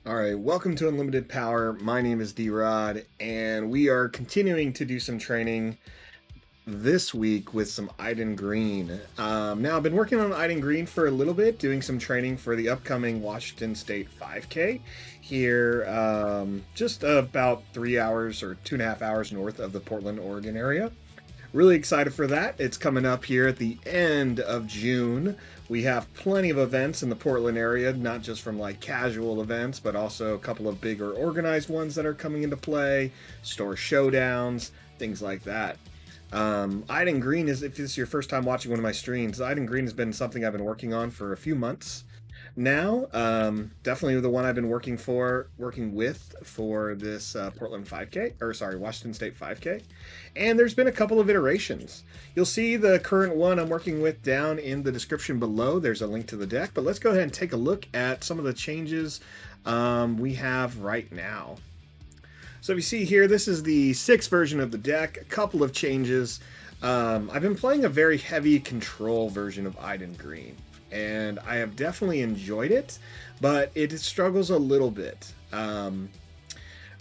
All right, welcome to Unlimited Power. My name is D-Rod, and we are continuing to do some training this week with some Iden Green. Now, I've been working on Iden Green for a little bit, doing some training for the upcoming Washington State 5K here, just about 3 hours or 2.5 hours north of the Portland, Oregon area. Really excited for that. It's coming up here at the end of June. We have plenty of events in the Portland area, not just from like casual events, but also a couple of bigger organized ones that are coming into play, store showdowns, things like that. Iden Green is, if this is your first time watching one of my streams, Iden Green has been something I've been working on for a few months now. Definitely the one I've been working with for this Portland 5K, or sorry, Washington State 5K. And there's been a couple of iterations. You'll see the current one I'm working with down in the description below. There's a link to the deck, but let's go ahead and take a look at some of the changes we have right now. So if you see here, this is the 6th version of the deck, a couple of changes. I've been playing a very heavy control version of Iden Green, and I have definitely enjoyed it, but it struggles a little bit.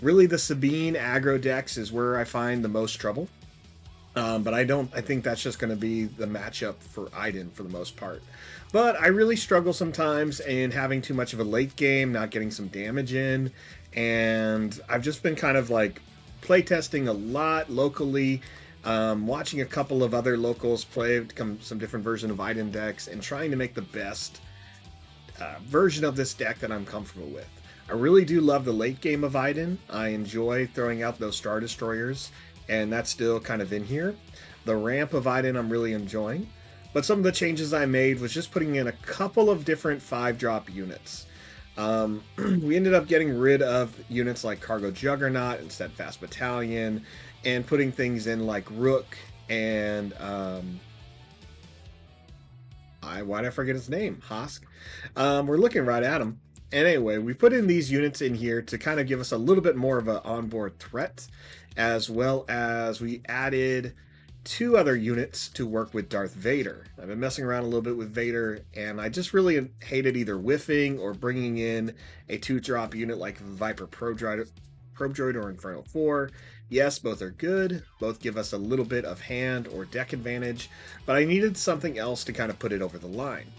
Really, the Sabine aggro decks is where I find the most trouble. But I think that's just going to be the matchup for Iden for the most part. But I really struggle sometimes in having too much of a late game, not getting some damage in. And I've just been kind of like playtesting a lot locally, watching a couple of other locals play some different version of Iden decks and trying to make the best version of this deck that I'm comfortable with. I really do love the late game of Iden. I enjoy throwing out those Star Destroyers, and that's still kind of in here. The ramp of Iden I'm really enjoying, but some of the changes I made was just putting in a couple of different 5-drop units. We ended up getting rid of units like Cargo Juggernaut and Steadfast Battalion, and putting things in like Rook and why'd I forget his name? Hosk. We're looking right at him. And anyway, we put in these units in here to kind of give us a little bit more of an onboard threat, as well as we added 2 other units to work with Darth Vader. I've been messing around a little bit with Vader, and I just really hated either whiffing or bringing in a 2-drop unit like Viper Probe Droid or Infernal 4. Yes, both are good. Both give us a little bit of hand or deck advantage, but I needed something else to kind of put it over the line.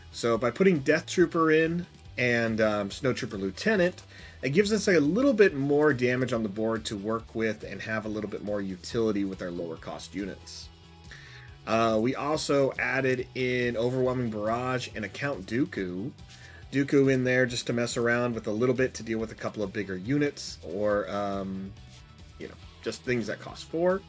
So by putting Death Trooper in and Snowtrooper Lieutenant, it gives us a little bit more damage on the board to work with and have a little bit more utility with our lower cost units. We also added in Overwhelming Barrage and a Count Dooku in there just to mess around with a little bit to deal with a couple of bigger units, or just things that cost 4.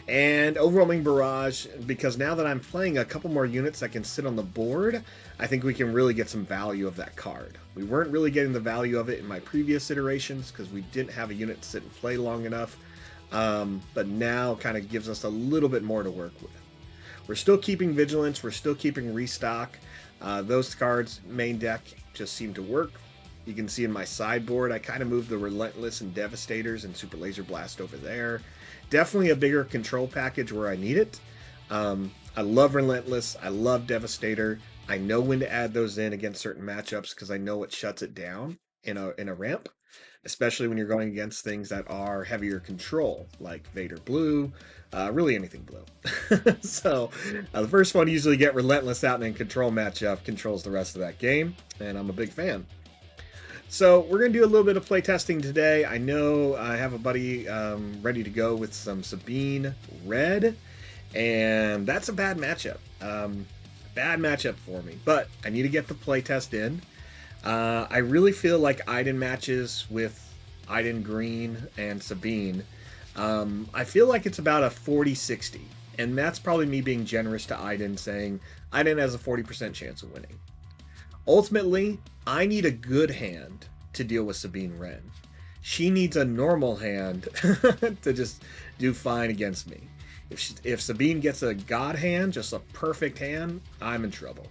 And Overwhelming Barrage, because now that I'm playing a couple more units that can sit on the board, I think we can really get some value of that card. We weren't really getting the value of it in my previous iterations because we didn't have a unit to sit and play long enough, but now kind of gives us a little bit more to work with. We're still keeping Vigilance, we're still keeping Restock. Those cards, main deck, just seem to work. You can see in my sideboard, I kind of moved the Relentless and Devastators and Super Laser Blast over there. Definitely a bigger control package where I need it. I love Relentless. I love Devastator. I know when to add those in against certain matchups because I know it shuts it down in a ramp, especially when you're going against things that are heavier control, like Vader Blue, really anything blue. So the first one usually get Relentless out and then control matchup controls the rest of that game, and I'm a big fan. So we're going to do a little bit of playtesting today. I know I have a buddy ready to go with some Sabine Red, and that's a bad matchup. Bad matchup for me, but I need to get the playtest in. I really feel like Iden matches with Iden Green and Sabine. I feel like it's about a 40-60, and that's probably me being generous to Iden, saying Iden has a 40% chance of winning. Ultimately, I need a good hand to deal with Sabine Wren. She needs a normal hand to just do fine against me. If Sabine gets a god hand, just a perfect hand, I'm in trouble.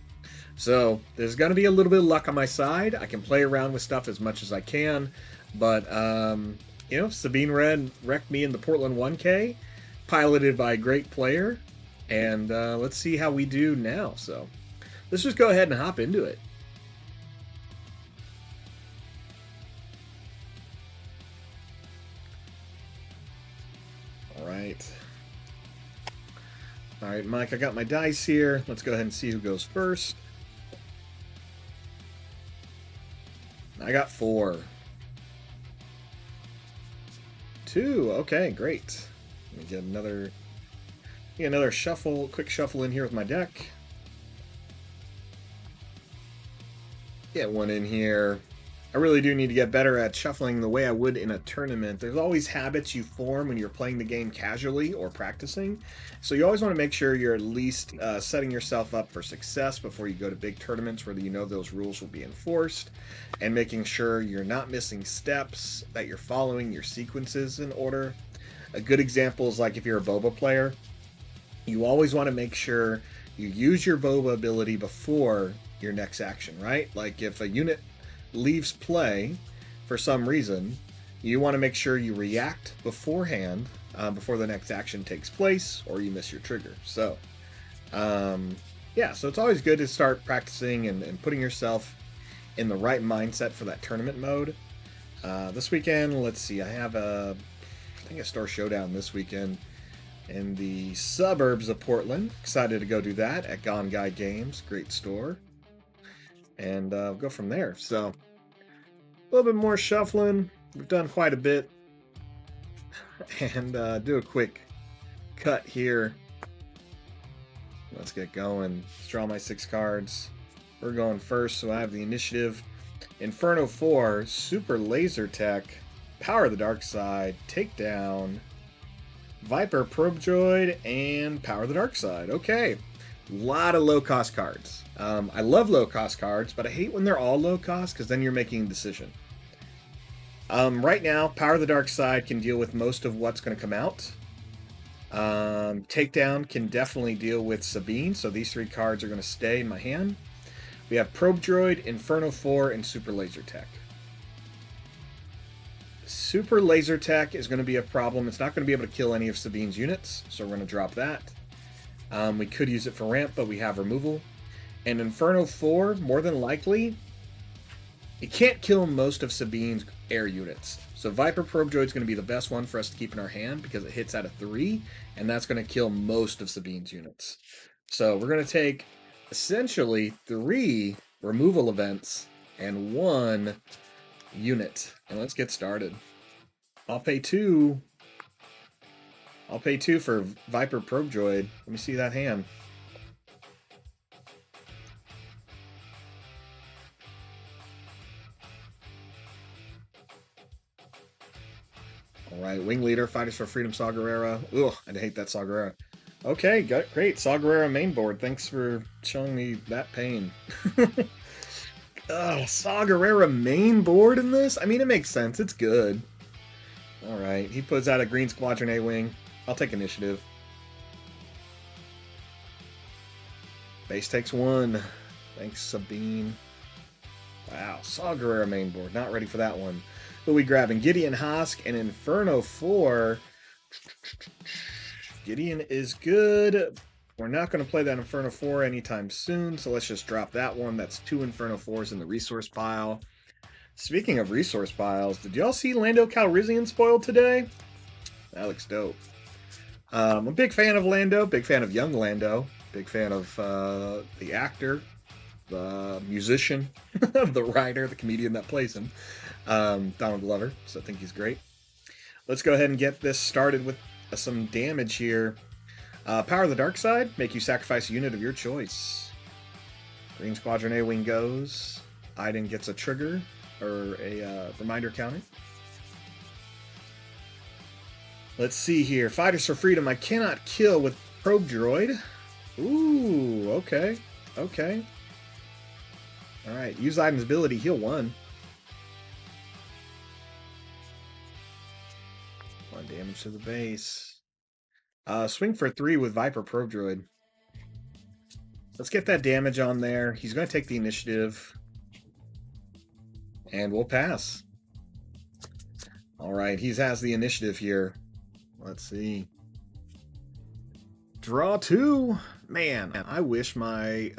So there's going to be a little bit of luck on my side. I can play around with stuff as much as I can, but Sabine Wren wrecked me in the Portland 1K, piloted by a great player, and let's see how we do now. So let's just go ahead and hop into it. All right, Mike, I got my dice here. Let's go ahead and see who goes first. I got 4. 2. Okay, great. Let me get another shuffle, quick shuffle in here with my deck. Get one in here. I really do need to get better at shuffling the way I would in a tournament. There's always habits you form when you're playing the game casually or practicing. So you always want to make sure you're at least setting yourself up for success before you go to big tournaments where you know those rules will be enforced, and making sure you're not missing steps, that you're following your sequences in order. A good example is like if you're a boba player, you always want to make sure you use your boba ability before your next action, right? Like if a unit leaves play for some reason, you want to make sure you react beforehand, before the next action takes place, or you miss your trigger. So yeah, so it's always good to start practicing and putting yourself in the right mindset for that tournament mode. This weekend, let's see, I have I think a store showdown this weekend in the suburbs of Portland. Excited to go do that at Gone Guy Games, great store. And we'll go from there. So a little bit more shuffling. We've done quite a bit. And do a quick cut here. Let's get going. Let's draw my 6 cards. We're going first, so I have the initiative. Inferno 4, Super Laser Tech, Power of the Dark Side, Takedown, Viper Probe Droid, and Power of the Dark Side. Okay. A lot of low-cost cards. I love low-cost cards, but I hate when they're all low-cost because then you're making a decision. Right now, Power of the Dark Side can deal with most of what's going to come out. Takedown can definitely deal with Sabine, so these 3 cards are going to stay in my hand. We have Probe Droid, Inferno 4, and Super Laser Tech. Super Laser Tech is going to be a problem. It's not going to be able to kill any of Sabine's units, so we're going to drop that. We could use it for ramp, but we have removal. And Inferno 4, more than likely, it can't kill most of Sabine's air units. So Viper Probe Droid is going to be the best one for us to keep in our hand because it hits out of 3, and that's going to kill most of Sabine's units. So we're going to take essentially 3 removal events and 1 unit. And let's get started. I'll pay 2 for Viper Probe Droid. Let me see that hand. Alright, Wing Leader, Fighters for Freedom, Saw Gerrera. Ugh, I hate that Saw Gerrera. Okay, great. Saw Gerrera main board. Thanks for showing me that pain. Saw Gerrera main board in this? I mean, it makes sense. It's good. Alright, he puts out a Green Squadron A-Wing. I'll take initiative. Base takes 1. Thanks, Sabine. Wow, Saw Gerrera main board. Not ready for that one. Who are we grabbing? Gideon Hosk and Inferno 4. Gideon is good. We're not going to play that Inferno 4 anytime soon, so let's just drop that one. That's 2 Inferno 4s in the resource pile. Speaking of resource piles, did y'all see Lando Calrissian spoiled today? That looks dope. I'm a big fan of Lando, big fan of young Lando, big fan of the actor, the musician, the writer, the comedian that plays him, Donald Glover, so I think he's great. Let's go ahead and get this started with some damage here. Power of the Dark Side, make you sacrifice a unit of your choice. Green Squadron A-Wing goes. Iden gets a trigger, or a reminder counter. Let's see here. Fighters for Freedom, I cannot kill with Probe Droid. Ooh, okay. Okay. Alright, use Iden's ability, heal 1. 1 damage to the base. Swing for 3 with Viper Probe Droid. Let's get that damage on there. He's going to take the initiative. And we'll pass. Alright, he has the initiative here. Let's see. Draw 2. Man, I wish my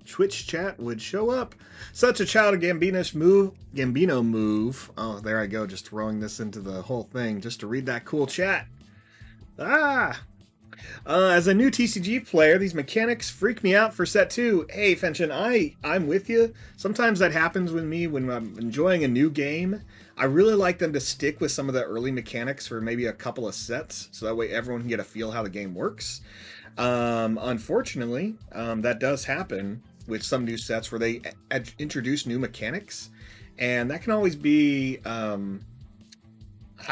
Twitch chat would show up. Such a Child of Gambino move. Oh, there I go, just throwing this into the whole thing just to read that cool chat. Ah! As a new TCG player, these mechanics freak me out for set 2. Hey, Fenton, I'm with you. Sometimes that happens with me when I'm enjoying a new game. I really like them to stick with some of the early mechanics for maybe a couple of sets, so that way everyone can get a feel how the game works. Unfortunately, that does happen with some new sets where they introduce new mechanics, and that can always be, I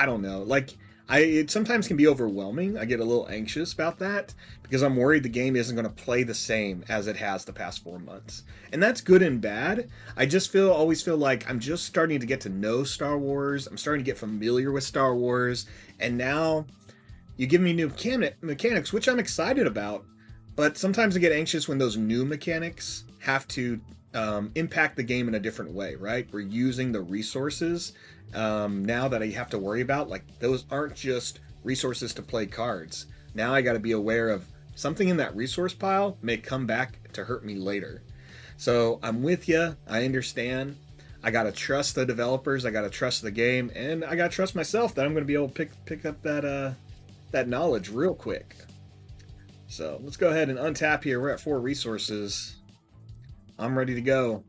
don't know, like it sometimes can be overwhelming. I get a little anxious about that because I'm worried the game isn't going to play the same as it has the past 4 months. And that's good and bad. I just always feel like I'm just starting to get to know Star Wars. I'm starting to get familiar with Star Wars. And now you give me new mechanics, which I'm excited about. But sometimes I get anxious when those new mechanics have to impact the game in a different way, right? We're using the resources now that I have to worry about. Like, those aren't just resources to play cards. Now I got to be aware of something in that resource pile may come back to hurt me later. So I'm with you. I understand. I got to trust the developers. I got to trust the game. And I got to trust myself that I'm going to be able to pick up that knowledge real quick. So let's go ahead and untap here. We're at 4 resources. I'm ready to go.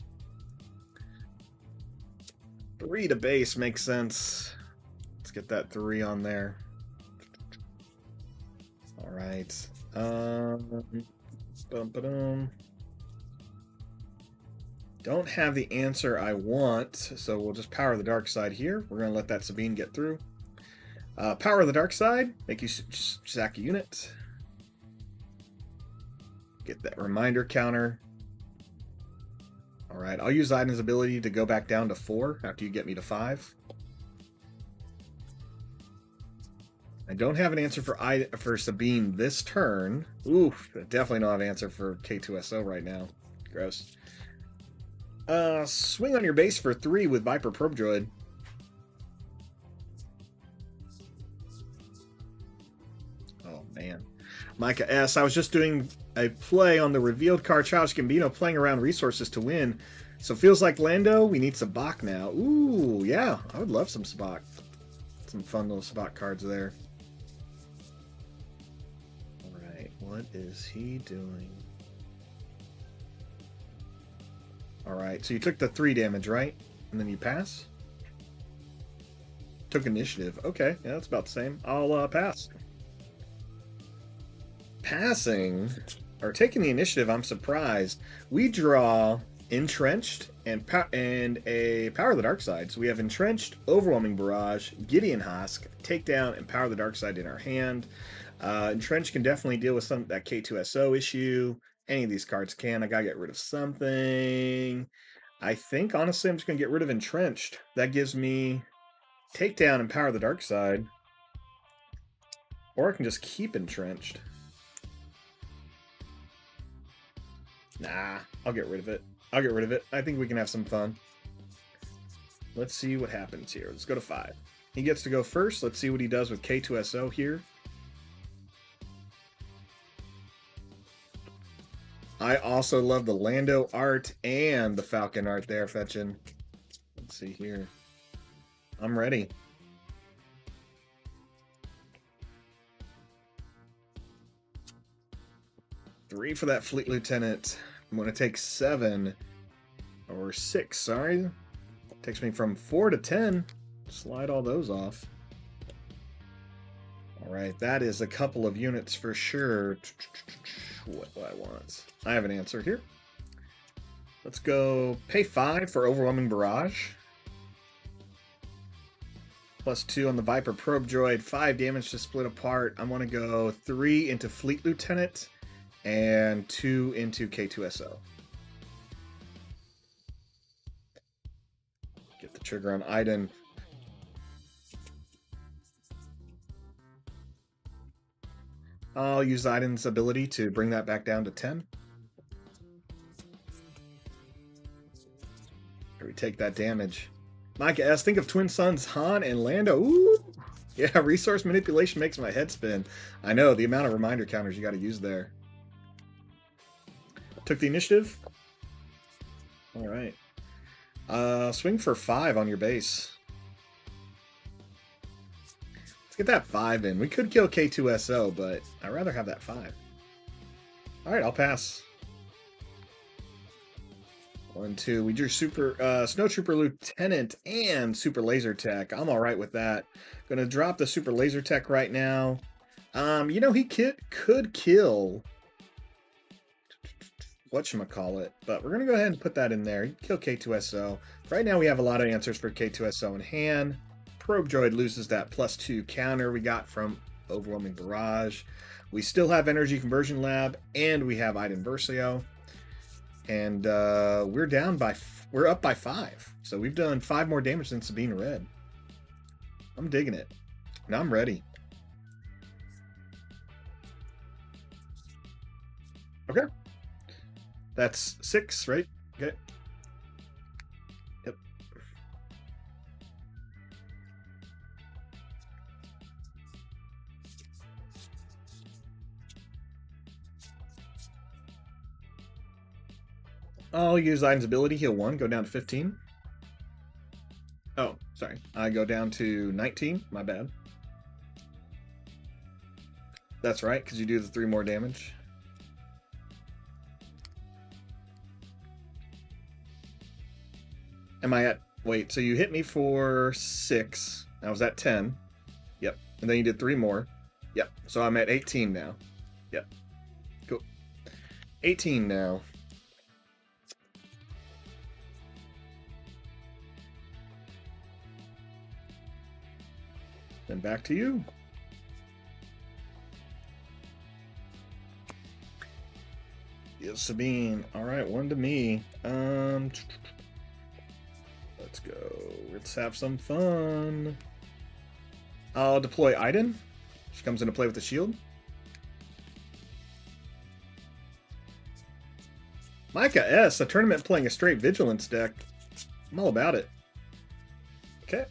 3 to base makes sense. Let's get that 3 on there. All right. Don't have the answer I want, so we'll just power the dark side here. We're going to let that Sabine get through. Power the dark side. Make you sack a unit. Get that reminder counter. Alright, I'll use Iden's ability to go back down to 4 after you get me to 5. I don't have an answer for Sabine this turn. Oof, definitely don't have an answer for K2SO right now. Gross. Swing on your base for 3 with Viper Probe Droid. Oh, man. Micah S. I was just doing a play on the revealed card Childish Gambino playing around resources to win. So feels like Lando, we need Sabak now. Ooh, yeah. I would love some Sabak. Some fun little Sabak cards there. Alright, what is he doing? Alright, so you took the 3 damage, right? And then you pass? Took initiative. Okay, yeah, that's about the same. I'll pass. Passing, or taking the initiative, I'm surprised. We draw Entrenched and a Power of the Dark Side. So we have Entrenched, Overwhelming Barrage, Gideon Husk, Takedown, and Power of the Dark Side in our hand. Entrenched can definitely deal with some that K2SO issue. Any of these cards can. I gotta get rid of something. I think, honestly, I'm just gonna get rid of Entrenched. That gives me Takedown and Power of the Dark Side. Or I can just keep Entrenched. Nah, I'll get rid of it. I'll get rid of it. I think we can have some fun. Let's see what happens here. Let's go to 5. He gets to go first. Let's see what he does with K2SO here. I also love the Lando art and the Falcon art there, Fetchin. Let's see here. I'm ready. Three for that Fleet Lieutenant. I'm going to take 7. Or 6, sorry. Takes me from 4 to 10. Slide all those off. Alright, that is a couple of units for sure. What do I want? I have an answer here. Let's go pay 5 for Overwhelming Barrage. +2 on the Viper Probe Droid. 5 damage to split apart. I want to go 3 into Fleet Lieutenant and 2 into K2SO. Get the trigger on Iden. I'll use Iden's ability to bring that back down to 10. Here we take that damage. Micah S, think of Twin Sons Han and Lando. Ooh! Yeah, resource manipulation makes my head spin. I know, the amount of reminder counters you got to use there. Took the initiative. All right. Swing for 5 on your base. Let's get that 5 in. We could kill K2SO, but I'd rather have that 5. Alright, I'll pass. 1, 2. We drew Super Snowtrooper Lieutenant and Super Laser Tech. I'm alright with that. Gonna drop the Super Laser Tech right now. You know, he could kill whatchamacallit, but we're gonna go ahead and put that in there. Kill K2SO. Right now we have a lot of answers for K2SO in hand. Probe Droid loses that +2 counter we got from Overwhelming Barrage. We still have Energy Conversion Lab, and we have Iden Versio. And we're up by 5. So we've done 5 more damage than Sabine Red. I'm digging it. Now I'm ready. Okay. That's 6, right? Okay. Yep. I'll use Iden's ability, heal 1, go down to 15. Oh, sorry. I go down to 19. My bad. That's right, because you do the 3 more damage. Am I at... Wait, so you hit me for 6. I was at 10. Yep. And then you did 3 more. Yep. So I'm at 18 now. Yep. Cool. 18 now. Then back to you. Yes, Sabine. All right, 1 to me. Let's go. Let's have some fun. I'll deploy Iden. She comes into play with the shield. Micah S, a tournament playing a straight Vigilance deck. I'm all about it. Okay.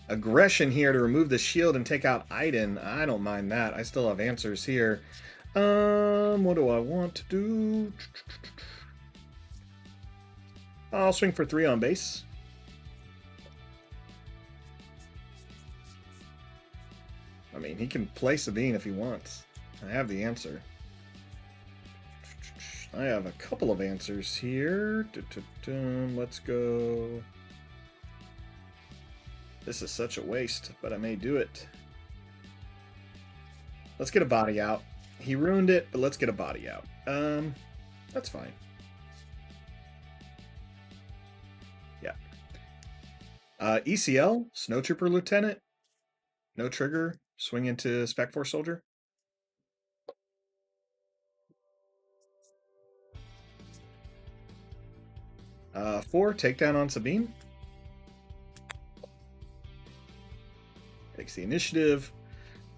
Aggression here to remove the shield and take out Iden. I don't mind that. I still have answers here. What do I want to do? I'll swing for 3 on base. I mean, he can play Sabine if he wants. I have the answer. I have a couple of answers here. Let's go. This is such a waste, but I may do it. Let's get a body out. He ruined it, but let's get a body out. That's fine. Yeah. ECL, Snowtrooper Lieutenant. No trigger. Swing into Spec Force Soldier. Four, takedown on Sabine. Takes the initiative.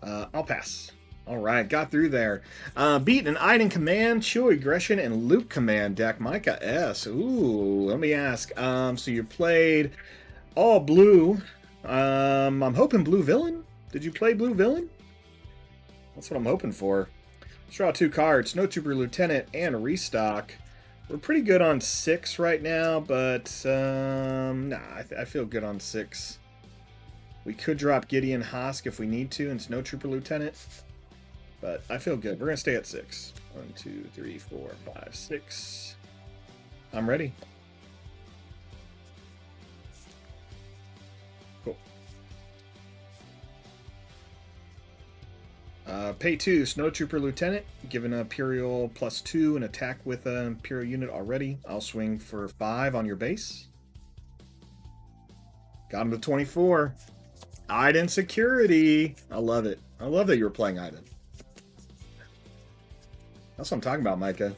I'll pass. All right, got through there. Beat an Iden Command, Chewie Aggression, and Luke Command deck. Micah S. Ooh, let me ask. So you played all blue. I'm hoping blue villain. Did you play blue villain? That's what I'm hoping for. Let's draw 2 cards. Snowtrooper Lieutenant and Restock. We're pretty good on 6 right now, but nah, I feel good on 6. We could drop Gideon Hosk if we need to and Snowtrooper Lieutenant, but I feel good. We're going to stay at 6. 1, 2, 3, 4, 5, 6. I'm ready. Cool. Pay 2, Snowtrooper Lieutenant, given an Imperial +2 and attack with an Imperial unit already. I'll swing for 5 on your base. Got him to 24. Iden Security. I love it. I love that you were playing Iden. That's what I'm talking about, Micah.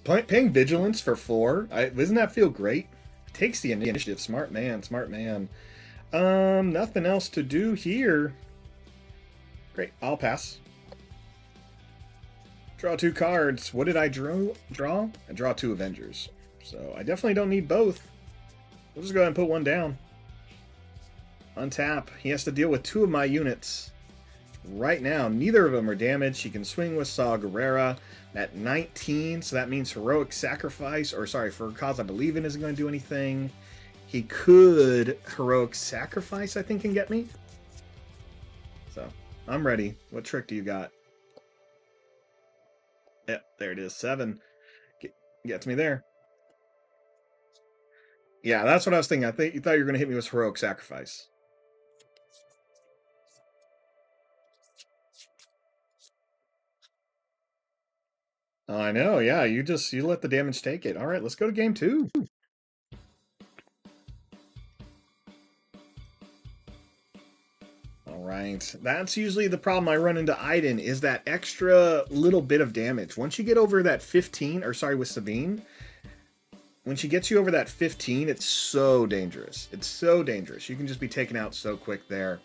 Paying Vigilance for 4. Doesn't that feel great? Takes the initiative. Smart man. Smart man. Nothing else to do here. Great. I'll pass. Draw 2 cards. What did I draw? I draw 2 Avengers. So I definitely don't need both. We'll just go ahead and put 1 down. Untap. He has to deal with 2 of my units. Right now, neither of them are damaged. He can swing with Saw Gerrera at 19, so that means Heroic Sacrifice, or sorry, For a Cause I Believe In isn't going to do anything. He could Heroic Sacrifice, I think, and get me. I'm ready. What trick do you got? Yep, there it is. 7. Gets me there. Yeah, that's what I was thinking. I think you thought you were going to hit me with Heroic Sacrifice. I know, yeah. You let the damage take it. All right, let's go to game 2. All right. That's usually the problem I run into Iden is that extra little bit of damage. Once you get over that 15, or sorry, with Sabine, when she gets you over that 15, it's so dangerous. It's so dangerous. You can just be taken out so quick there.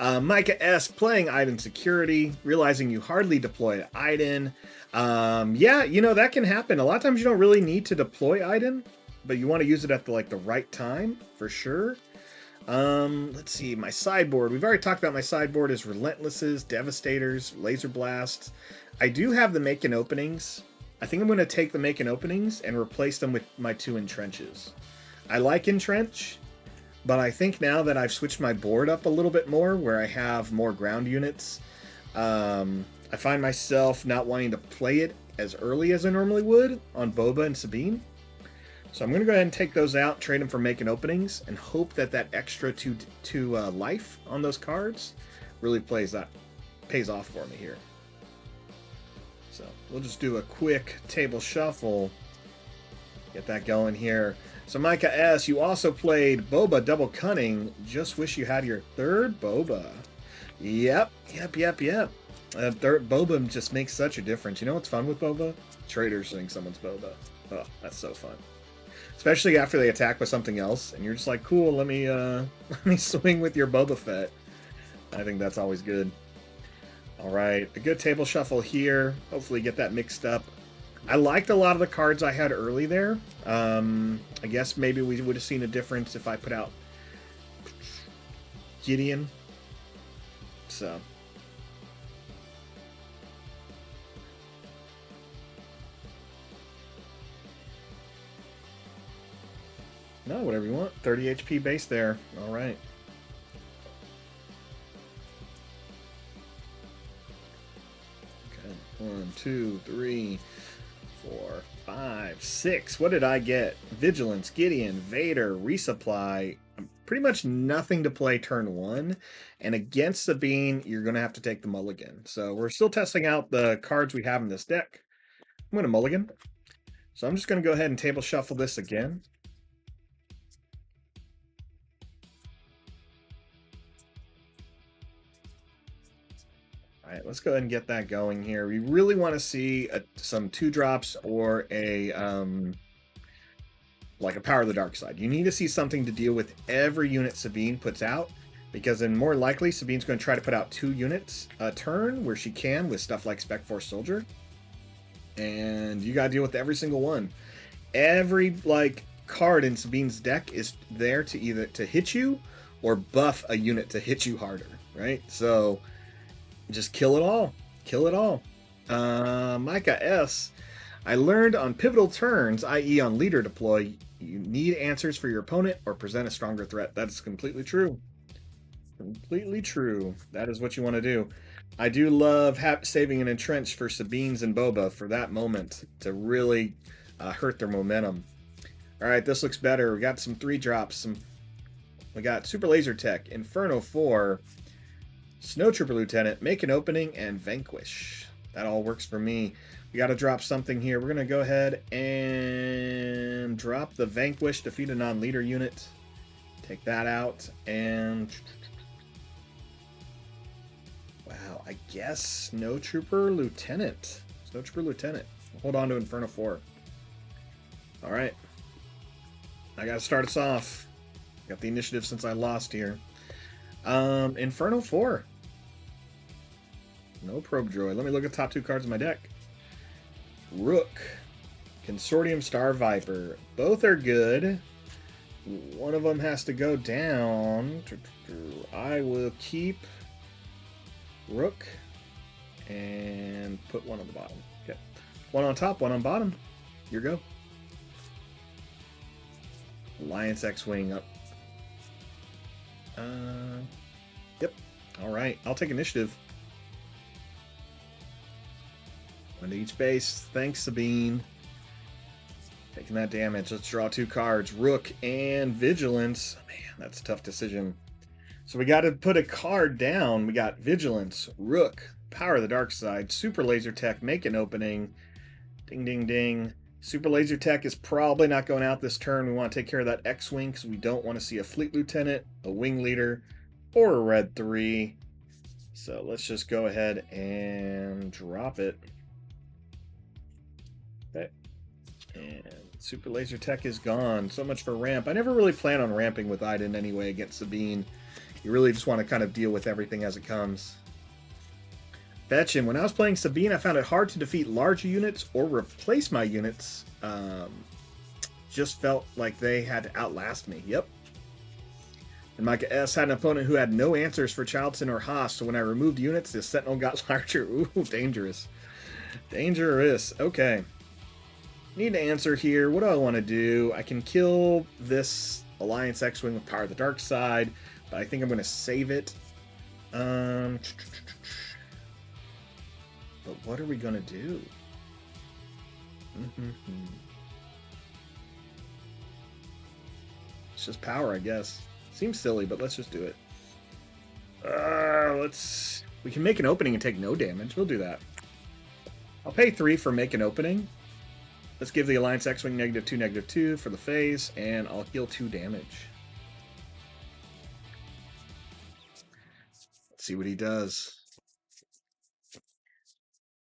Micah S. playing Iden Security, realizing you hardly deploy Iden. Yeah, that can happen. A lot of times you don't really need to deploy Iden, but you want to use it at the right time, for sure. Let's see, my sideboard. We've already talked about my sideboard is Relentlesses, Devastators, Laser Blasts. I do have the Make and Openings. I think I'm going to take the Make and Openings and replace them with my 2 Entrenches. I like Entrench, but I think now that I've switched my board up a little bit more, where I have more ground units, I find myself not wanting to play it as early as I normally would on Boba and Sabine. So I'm going to go ahead and take those out, trade them for Making Openings, and hope that extra 2 life on those cards really pays off for me here. So we'll just do a quick table shuffle, get that going here. So Micah S., you also played Boba Double Cunning. Just wish you had your 3rd Boba. Yep. Third Boba just makes such a difference. You know what's fun with Boba? Traders seeing someone's Boba. Oh, that's so fun. Especially after they attack with something else, and you're just like, cool, let me swing with your Boba Fett. I think that's always good. All right, a good table shuffle here. Hopefully get that mixed up. I liked a lot of the cards I had early there. I guess maybe we would have seen a difference if I put out Gideon. So. No, whatever you want. 30 HP base there. All right. Okay. 1, 2, 3, 4, 5, 6. What did I get? Vigilance, Gideon, Vader, Resupply. Pretty much nothing to play turn 1. And against Sabine, you're going to have to take the mulligan. So we're still testing out the cards we have in this deck. I'm going to mulligan. So I'm just going to go ahead and table shuffle this again. All right, let's go ahead and get that going here. We really want to see some 2-drops or like a Power of the Dark Side. You need to see something to deal with every unit Sabine puts out, because then more likely Sabine's going to try to put out 2 units a turn where she can with stuff like Spec Force Soldier, and you got to deal with every single one. Every card in Sabine's deck is there to either to hit you or buff a unit to hit you harder, right? So just kill it all. Kill it all. Micah S. I learned on pivotal turns, i.e. on leader deploy, you need answers for your opponent or present a stronger threat. That is completely true. Completely true. That is what you want to do. I do love saving an Entrench for Sabines and Boba for that moment to really hurt their momentum. All right, this looks better. We got some 3-drops. We got Super Laser Tech, Inferno 4, Snow Trooper Lieutenant, Make an Opening, and Vanquish. That all works for me. We got to drop something here. We're going to go ahead and drop the Vanquish, defeat a non-leader unit. Take that out, and wow, I guess Snow Trooper Lieutenant. Snow Trooper Lieutenant. Hold on to Inferno 4. All right. I got to start us off. Got the initiative since I lost here. Inferno 4. No Probe Droid. Let me look at the top 2 cards in my deck. Rook. Consortium Star Viper. Both are good. One of them has to go down. I will keep Rook and put one on the bottom. Okay. One on top, one on bottom. Here you go. Alliance X-Wing up. Yep. All right. I'll take initiative. Onto each base. Thanks, Sabine. Taking that damage. Let's draw 2 cards. Rook and Vigilance. Man, that's a tough decision. So we got to put a card down. We got Vigilance, Rook, Power of the Dark Side, Super Laser Tech, make an opening. Ding, ding, ding. Super Laser Tech is probably not going out this turn. We want to take care of that X-Wing because we don't want to see a Fleet Lieutenant, a Wing Leader, or a Red 3. So let's just go ahead and drop it. Okay. And Super Laser Tech is gone. So much for ramp. I never really plan on ramping with Iden anyway against Sabine. You really just want to kind of deal with everything as it comes. Fetching. When I was playing Sabine, I found it hard to defeat larger units or replace my units. Just felt like they had to outlast me. Yep. And Micah S. had an opponent who had no answers for Charlton or Haas, so when I removed units, the Sentinel got larger. Ooh, dangerous. Dangerous. Okay. Need to answer here. What do I want to do? I can kill this Alliance X-Wing with Power of the Dark Side, but I think I'm going to save it. But what are we going to do? It's just power, I guess. Seems silly, but let's just do it. We can make an opening and take no damage. We'll do that. I'll pay 3 for make an opening. Let's give the Alliance X-Wing -2, -2 for the phase, and I'll heal 2 damage. Let's see what he does.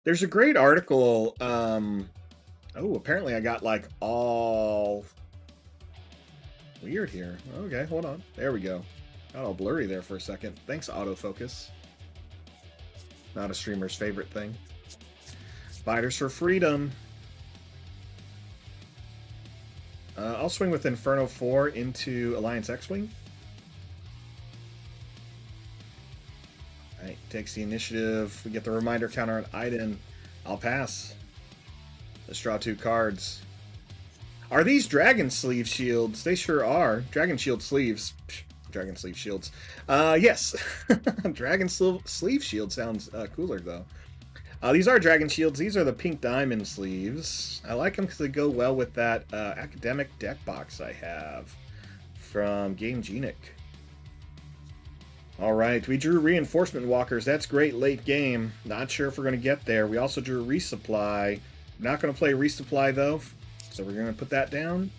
There's a great article. Oh, apparently I got like all weird here. Okay, hold on. There we go. Got all blurry there for a second. Thanks, autofocus. Not a streamer's favorite thing. Fighters for Freedom. I'll swing with Inferno 4 into Alliance X-Wing. Alright, takes the initiative. We get the reminder counter on Iden. I'll pass. Let's draw 2 cards. Are these Dragon Sleeve shields? They sure are. Dragon Shield sleeves. Dragon Sleeve shields. Yes. Dragon Sleeve shield sounds cooler, though. These are Dragon Shields. These are the pink diamond sleeves. I like them because they go well with that academic deck box I have from Game Genic. Alright, we drew Reinforcement Walkers. That's great late game. Not sure if we're going to get there. We also drew Resupply. Not going to play Resupply, though. So we're going to put that down.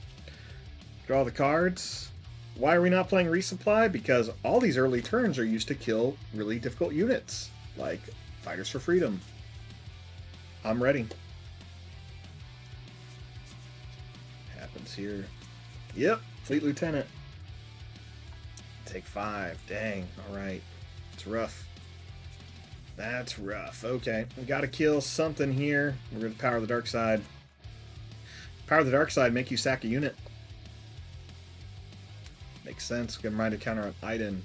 Draw the cards. Why are we not playing Resupply? Because all these early turns are used to kill really difficult units, like Fighters for Freedom. I'm ready. Happens here. Yep, Fleet Lieutenant. Take 5. Dang. Alright. It's rough. That's rough. Okay. We gotta kill something here. We're gonna Power of the Dark Side. Power of the Dark Side make you sack a unit. Makes sense. Get a reminder counter on Iden.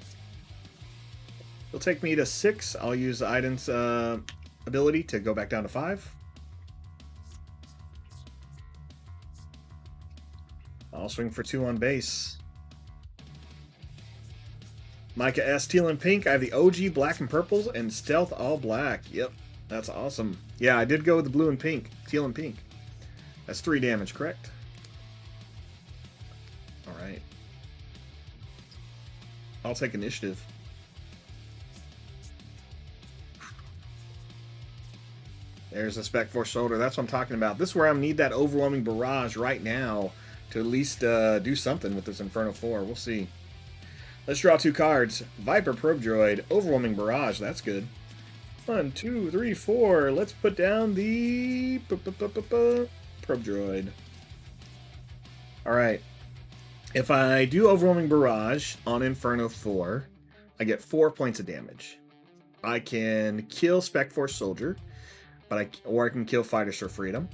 It'll take me to 6. I'll use Iden's ability to go back down to 5. I'll swing for 2 on base. Micah S. Teal and Pink. I have the OG black and purples and Stealth all black. Yep, that's awesome. Yeah, I did go with the blue and pink. Teal and pink. That's 3 damage, correct? Alright. I'll take initiative. There's a Spec Force Shoulder. That's what I'm talking about. This is where I need that overwhelming barrage right now to at least do something with this Inferno 4. We'll see. Let's draw 2 cards. Viper Probe Droid. Overwhelming Barrage. That's good. 1, 2, 3, 4. Let's put down the Probe Droid. Alright. If I do Overwhelming Barrage on Inferno 4, I get 4 points of damage. I can kill Spec Force Soldier, or I can kill Fighters for Freedom.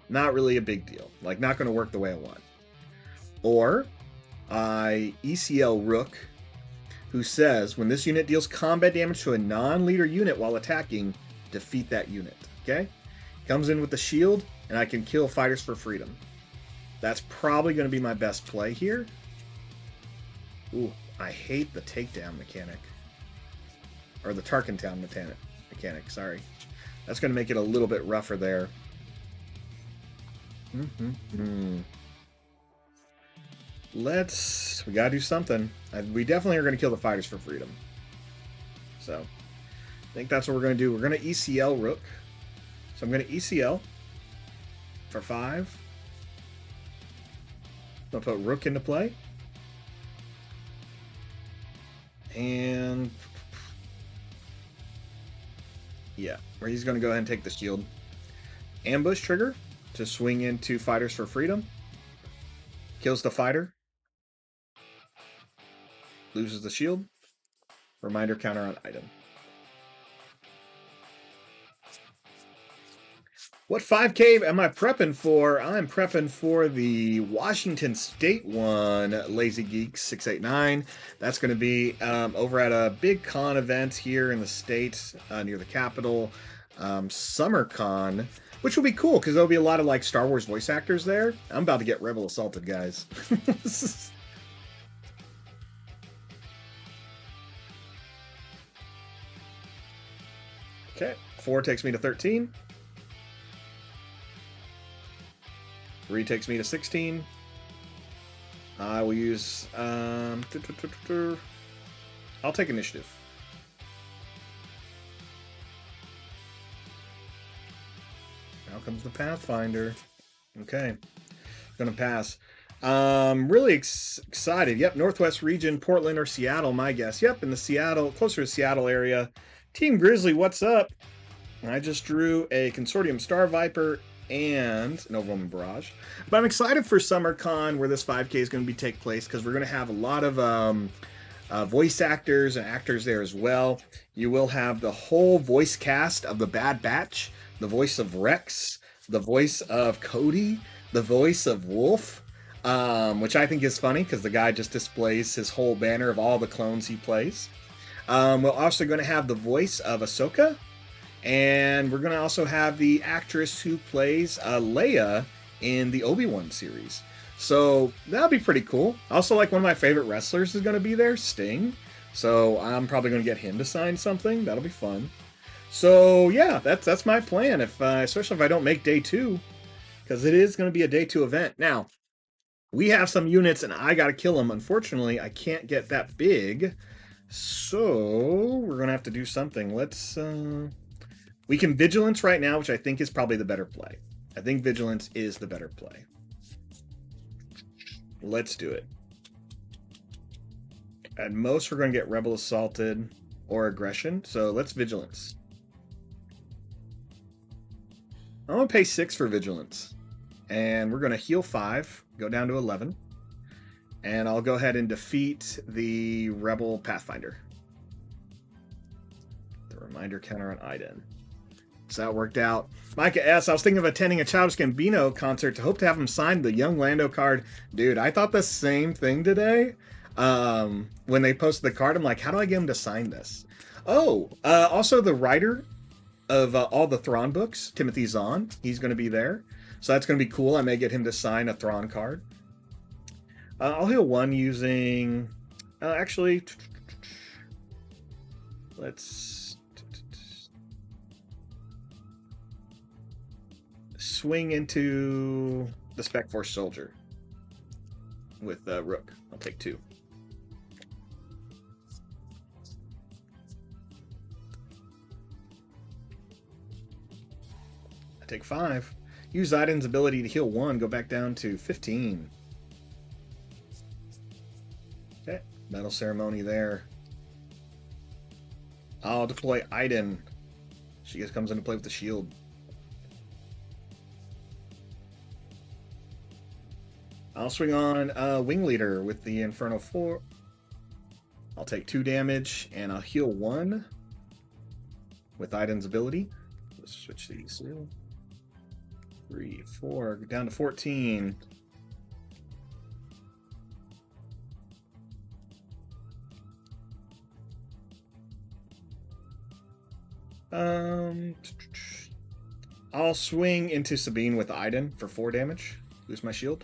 Not really a big deal. Like, not going to work the way I want. Or I ECL Rook, who says, when this unit deals combat damage to a non-leader unit while attacking, defeat that unit. Okay? Comes in with the shield, and I can kill Fighters for Freedom. That's probably going to be my best play here. Ooh, I hate the takedown mechanic. Or the Tarkentown mechanic, sorry. That's going to make it a little bit rougher there. We gotta do something. We definitely are going to kill the fighters for freedom. So, I think that's what we're going to do. We're going to ECL Rook. So I'm going to ECL for 5. I'll put Rook into play. And yeah, where he's going to go ahead and take the shield. Ambush trigger to swing into fighters for freedom. Kills the fighter. Loses the shield. Reminder counter on Iden. What 5K am I prepping for? I'm prepping for the Washington State one, Lazy Geeks 689. That's going to be over at a big con event here in the States near the Capitol, SummerCon, which will be cool because there'll be a lot of like Star Wars voice actors there. I'm about to get Rebel assaulted, guys. Okay, 4 takes me to 13. 3 takes me to 16. I will use... I'll take initiative. Now comes the Pathfinder. Okay. Gonna pass. Really excited. Yep, Northwest region, Portland or Seattle, my guess. Yep, in the Seattle, closer to Seattle area. Team Grizzly, what's up? I just drew a Consortium Star Viper and an Overwhelming Barrage. But I'm excited for SummerCon, where this 5K is going to take place, because we're going to have a lot of voice actors and actors there as well. You will have the whole voice cast of the Bad Batch, the voice of Rex, the voice of Cody, the voice of Wolf, which I think is funny, because the guy just displays his whole banner of all the clones he plays. We're also going to have the voice of Ahsoka, and we're going to also have the actress who plays Leia in the Obi-Wan series. So that'll be pretty cool. Also, like, one of my favorite wrestlers is going to be there, Sting. So I'm probably going to get him to sign something. That'll be fun. So yeah, that's my plan. Especially if I don't make day 2, because it is going to be a day 2 event. Now, we have some units, and I got to kill them. Unfortunately, I can't get that big. So we're going to have to do something. We can Vigilance right now, which I think is probably the better play. I think Vigilance is the better play. Let's do it. At most, we're going to get Rebel Assaulted or Aggression. So let's Vigilance. I'm going to pay 6 for Vigilance. And we're going to heal 5, go down to 11. And I'll go ahead and defeat the Rebel Pathfinder. The reminder counter on Iden. So that worked out. Micah S., I was thinking of attending a Childish Gambino concert to hope to have him sign the Young Lando card. Dude, I thought the same thing today. When they posted the card, I'm like, how do I get him to sign this? Oh, also the writer of all the Thrawn books, Timothy Zahn, he's going to be there. So that's going to be cool. I may get him to sign a Thrawn card. I'll heal 1 using... actually... Let's... swing into the Spec Force Soldier with Rook. I'll take 2. I take 5. Use Iden's ability to heal 1, go back down to 15. Okay, Medal Ceremony there. I'll deploy Iden. She just comes into play with the shield. I'll swing on Wing Leader with the Inferno 4. I'll take 2 damage, and I'll heal 1 with Iden's ability. Let's switch these. 3, 4, down to 14. I'll swing into Sabine with Iden for 4 damage. Lose my shield.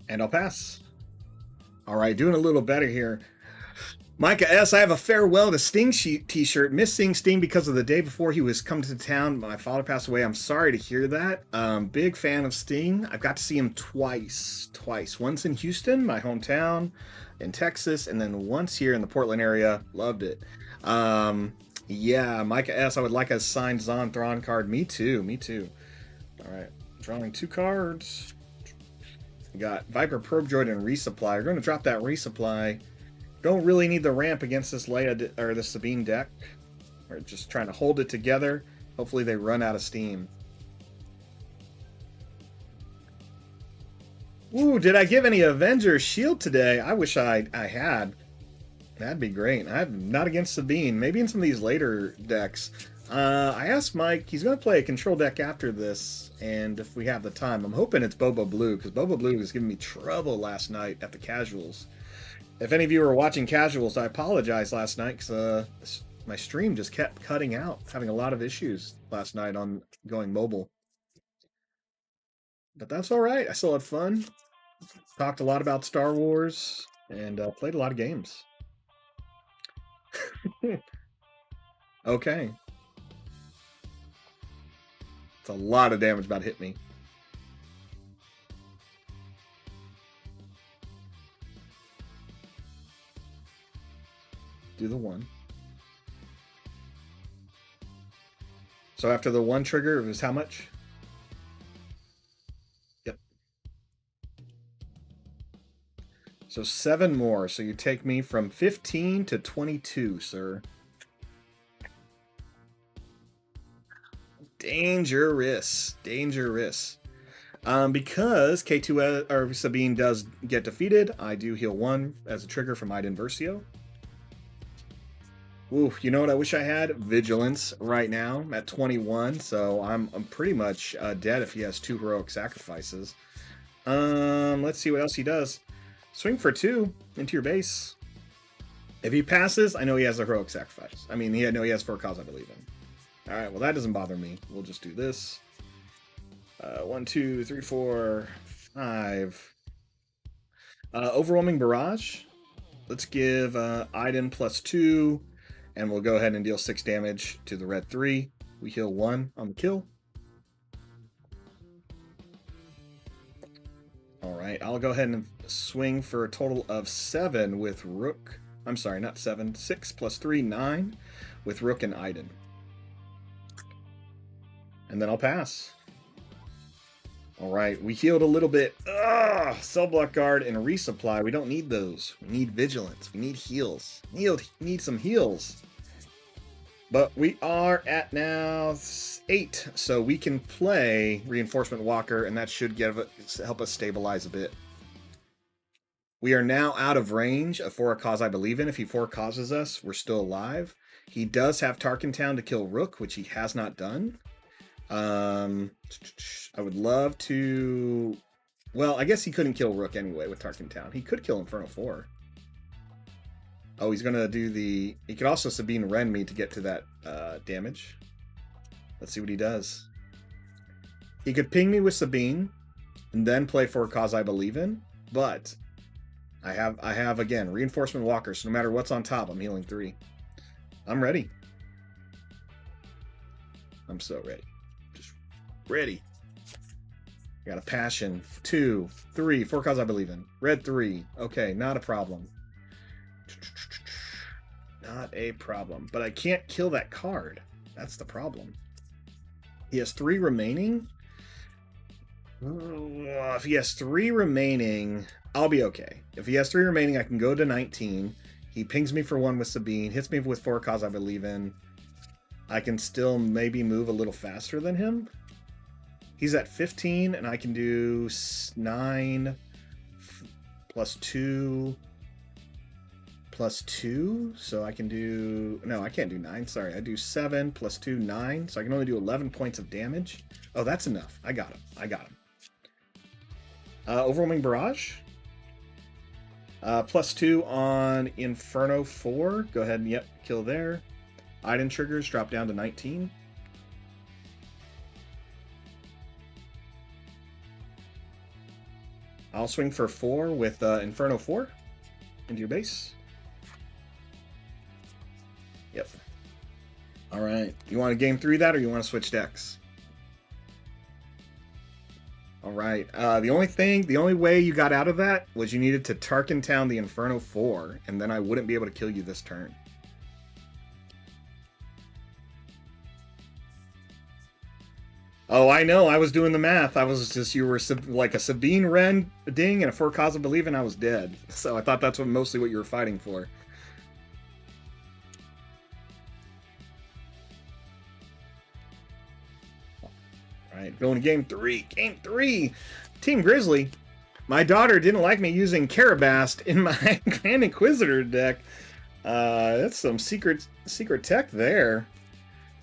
And I'll pass. All right, doing a little better here. Micah S., I have a farewell to Sting t-shirt. Missed seeing Sting because of the day before he was coming to town. My father passed away. I'm sorry to hear that. Big fan of Sting. I've got to see him twice. Once in Houston, my hometown, in Texas, and then once here in the Portland area. Loved it. Yeah, Micah S., I would like a signed Zon Thrawn card. Me too. All right, drawing 2 cards. We got Viper Probe Droid and Resupply. We're going to drop that Resupply. Don't really need the ramp against this Leia or the Sabine deck. We're just trying to hold it together. Hopefully they run out of steam. Ooh, did I give any Avenger Shield today? I wish I had. That'd be great. I'm not against Sabine. Maybe in some of these later decks. I asked Mike. He's going to play a control deck after this, and if we have the time, I'm hoping it's Boba Blue, because Boba Blue was giving me trouble last night at the Casuals. If any of you were watching Casuals, I apologize last night because my stream just kept cutting out, having a lot of issues last night on going mobile. But that's all right. I still had fun. Talked a lot about Star Wars and played a lot of games. Okay. It's a lot of damage about to hit me. Do the 1. So after the 1 trigger, it was how much? Yep. So 7 more. So you take me from 15 to 22, sir. Dangerous. Because K2 or Sabine does get defeated, I do heal 1 as a trigger from Iden Versio. Ooh, you know what I wish I had? Vigilance right now. I'm at 21, so I'm pretty much dead if he has 2 heroic sacrifices. Let's see what else he does. Swing for 2 into your base. If he passes, I know he has a heroic sacrifice. I mean, I know he has 4 cause I believe in. All right, well that doesn't bother me. We'll just do this. 1, 2, 3, 4, 5. Overwhelming Barrage. Let's give Iden +2. And we'll go ahead and deal 6 damage to the red 3. We heal 1 on the kill. Alright, I'll go ahead and swing for a total of 7 with Rook. I'm sorry, not 7. 6 + 3, 9 with Rook and Iden. And then I'll pass. Alright, we healed a little bit. Cell Block Guard and Resupply. We don't need those. We need Vigilance. We need heals. Need some heals. But we are at now 8, so we can play Reinforcement Walker, and that should help us stabilize a bit. We are now out of range of 4 cause I believe in. If he 4 causes us, we're still alive. He does have Tarkin Town to kill Rook, which he has not done. I would love to... Well, I guess he couldn't kill Rook anyway with Tarkin Town. He could kill Inferno 4. Oh, he's going to do the... He could also Sabine Wren me to get to that damage. Let's see what he does. He could ping me with Sabine and then play for a cause I believe in, but I have again, Reinforcement Walker, so no matter what's on top, I'm healing 3. I'm ready. I'm so ready. Just ready. I got a passion. 2, 3, 4 cause I believe in. Red 3. Okay, not a problem. Not a problem. But I can't kill that card. That's the problem. He has 3 remaining. If he has 3 remaining, I'll be okay. If he has 3 remaining, I can go to 19. He pings me for 1 with Sabine, hits me with 4 cause I believe in. I can still maybe move a little faster than him. He's at 15, and I can do 9 plus 2 plus 2. So I can do... No, I can't do 9. Sorry, I do 7 plus 2, 9. So I can only do 11 points of damage. Oh, that's enough. I got him. Overwhelming Barrage. Plus 2 on Inferno 4. Go ahead and, yep, kill there. Iden triggers drop down to 19. I'll swing for 4 with Inferno 4. into your base. Yep. All right. You want to game 3 that, or you want to switch decks? All right. The only way you got out of that was you needed to Tarkin Town the Inferno 4, and then I wouldn't be able to kill you this turn. Oh, I know. I was doing the math. I was just, you were like a Sabine Wren ding and a For Cause of Belief, and I was dead. So I thought that's mostly what you were fighting for. All right, going to game 3. Game 3. Team Grizzly. My daughter didn't like me using Karabast in my Grand Inquisitor deck. That's some secret tech there.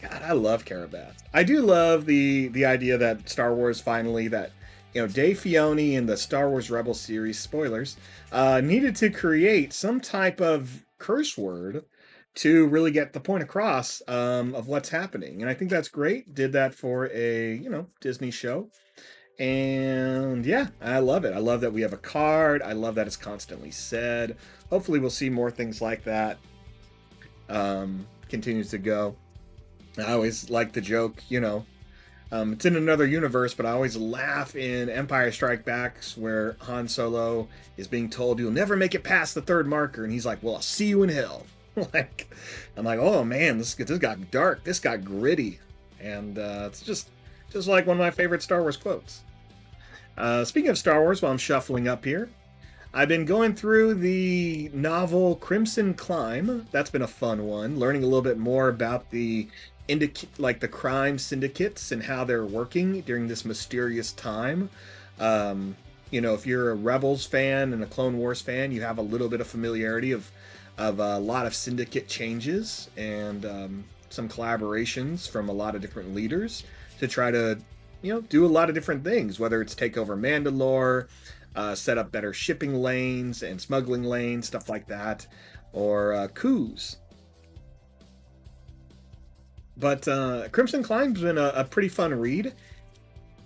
God, I love Karabast. I do love the idea that Star Wars finally, that, you know, Dave Filoni in the Star Wars Rebels series, spoilers, needed to create some type of curse word to really get the point across of what's happening. And I think that's great. Did that for a, you know, Disney show. And yeah, I love it. I love that we have a card. I love that it's constantly said. Hopefully we'll see more things like that. Continues to go. I always like the joke, you know, it's in another universe, but I always laugh in Empire Strike Backs where Han Solo is being told you'll never make it past the 3rd marker, and he's like, well, I'll see you in hell. Like, I'm like, oh man, this got dark, this got gritty, and it's just like one of my favorite Star Wars quotes. Speaking of Star Wars, while I'm shuffling up here, I've been going through the novel Crimson Climb. That's been a fun one, learning a little bit more about the crime syndicates and how they're working during this mysterious time. You know, if you're a Rebels fan and a Clone Wars fan, you have a little bit of familiarity of a lot of syndicate changes and some collaborations from a lot of different leaders to try to, you know, do a lot of different things, whether it's take over Mandalore, set up better shipping lanes and smuggling lanes, stuff like that, or coups. But Crimson Climb's been a pretty fun read.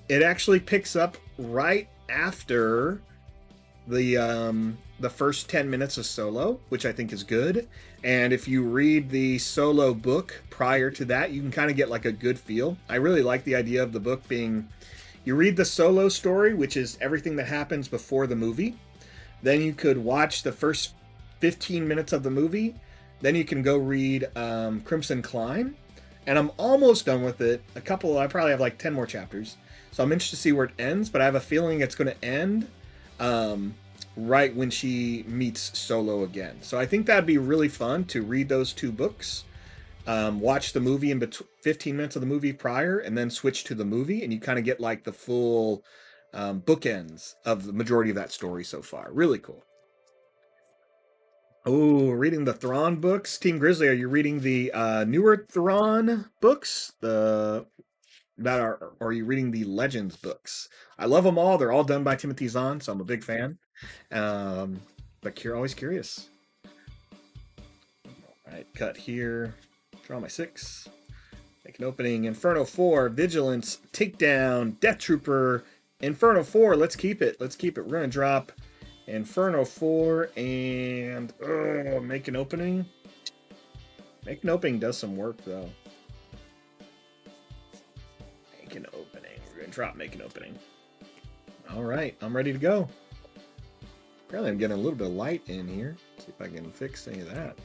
It actually picks up right after the first 10 minutes of Solo, which I think is good. And if you read the Solo book prior to that, you can kind of get like a good feel. I really like the idea of the book being, you read the Solo story, which is everything that happens before the movie. Then you could watch the first 15 minutes of the movie. Then you can go read Crimson Climb. And I'm almost done with it. I probably have like 10 more chapters. So I'm interested to see where it ends, but I have a feeling it's going to end right when she meets Solo again. So I think that'd be really fun to read those 2 books, watch the movie in 15 minutes of the movie prior, and then switch to the movie, and you kind of get like the full bookends of the majority of that story so far. Really cool. Oh, reading the Thrawn books. Team Grizzly, are you reading the newer Thrawn books? Or are you reading the Legends books? I love them all. They're all done by Timothy Zahn, so I'm a big fan. But you're always curious. All right, cut here. Draw my 6. Make an opening. Inferno 4, Vigilance, Takedown, Death Trooper, Inferno 4. Let's keep it. We're going to drop Inferno 4 and make an opening. Make an opening does some work, though. Make an opening. We're going to drop make an opening. All right, I'm ready to go. Apparently I'm getting a little bit of light in here. See if I can fix any of that.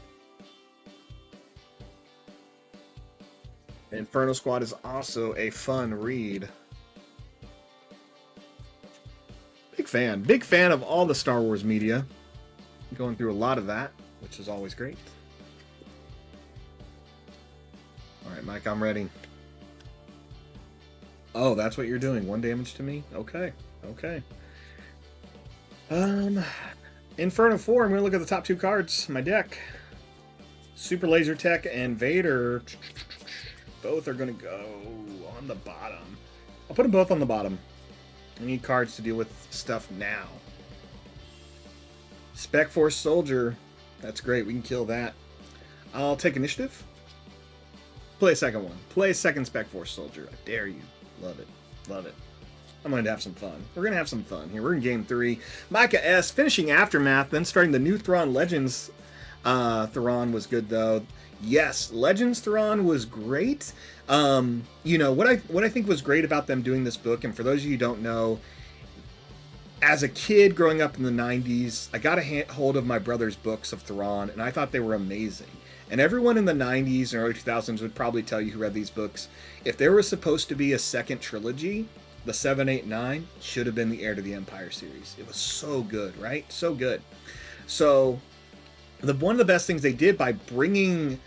Inferno Squad is also a fun read. Big fan of all the Star Wars media. Going through a lot of that, which is always great. All right, Mike, I'm ready. Oh, that's what you're doing. 1 damage to me? Okay. Inferno 4, I'm going to look at the top 2 cards in my deck. Super Laser Tech and Vader. Both are going to go on the bottom. I'll put them both on the bottom. I need cards to deal with stuff now. Spec Force Soldier. That's great. We can kill that. I'll take initiative. Play a second one. Play a second Spec Force Soldier. I dare you. Love it. I'm going to have some fun. We're going to have some fun here. We're in game 3. Micah S. finishing Aftermath, then starting the new Thrawn Legends. Thrawn was good, though. Yes, Legends Thrawn was great. You know, what I think was great about them doing this book, and for those of you who don't know, as a kid growing up in the 90s, I got a hold of my brother's books of Thrawn, and I thought they were amazing. And everyone in the 90s and early 2000s would probably tell you who read these books, if there was supposed to be a second trilogy, the 7, 8, 9 should have been the Heir to the Empire series. It was so good, right? So good. So one of the best things they did by bringing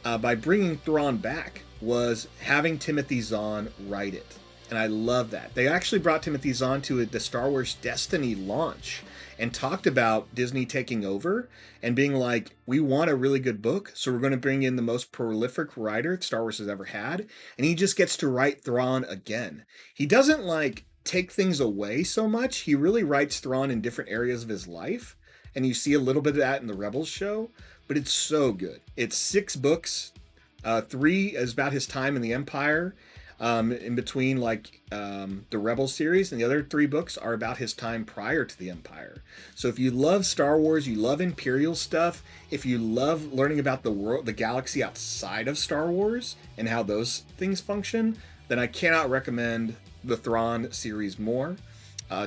Thrawn back was having Timothy Zahn write it. And I love that. They actually brought Timothy Zahn to the StarWarsDestiny launch and talked about Disney taking over and being like, we want a really good book, so we're going to bring in the most prolific writer Star Wars has ever had, and he just gets to write Thrawn again. He doesn't like take things away so much. He really writes Thrawn in different areas of his life, and you see a little bit of that in the Rebels show, but it's so good. It's 6 books. 3 is about his time in the Empire, in between like the Rebels series, and the other 3 books are about his time prior to the Empire. So if you love Star Wars, you love Imperial stuff, if you love learning about the world, the galaxy outside of Star Wars and how those things function, then I cannot recommend the Thrawn series more.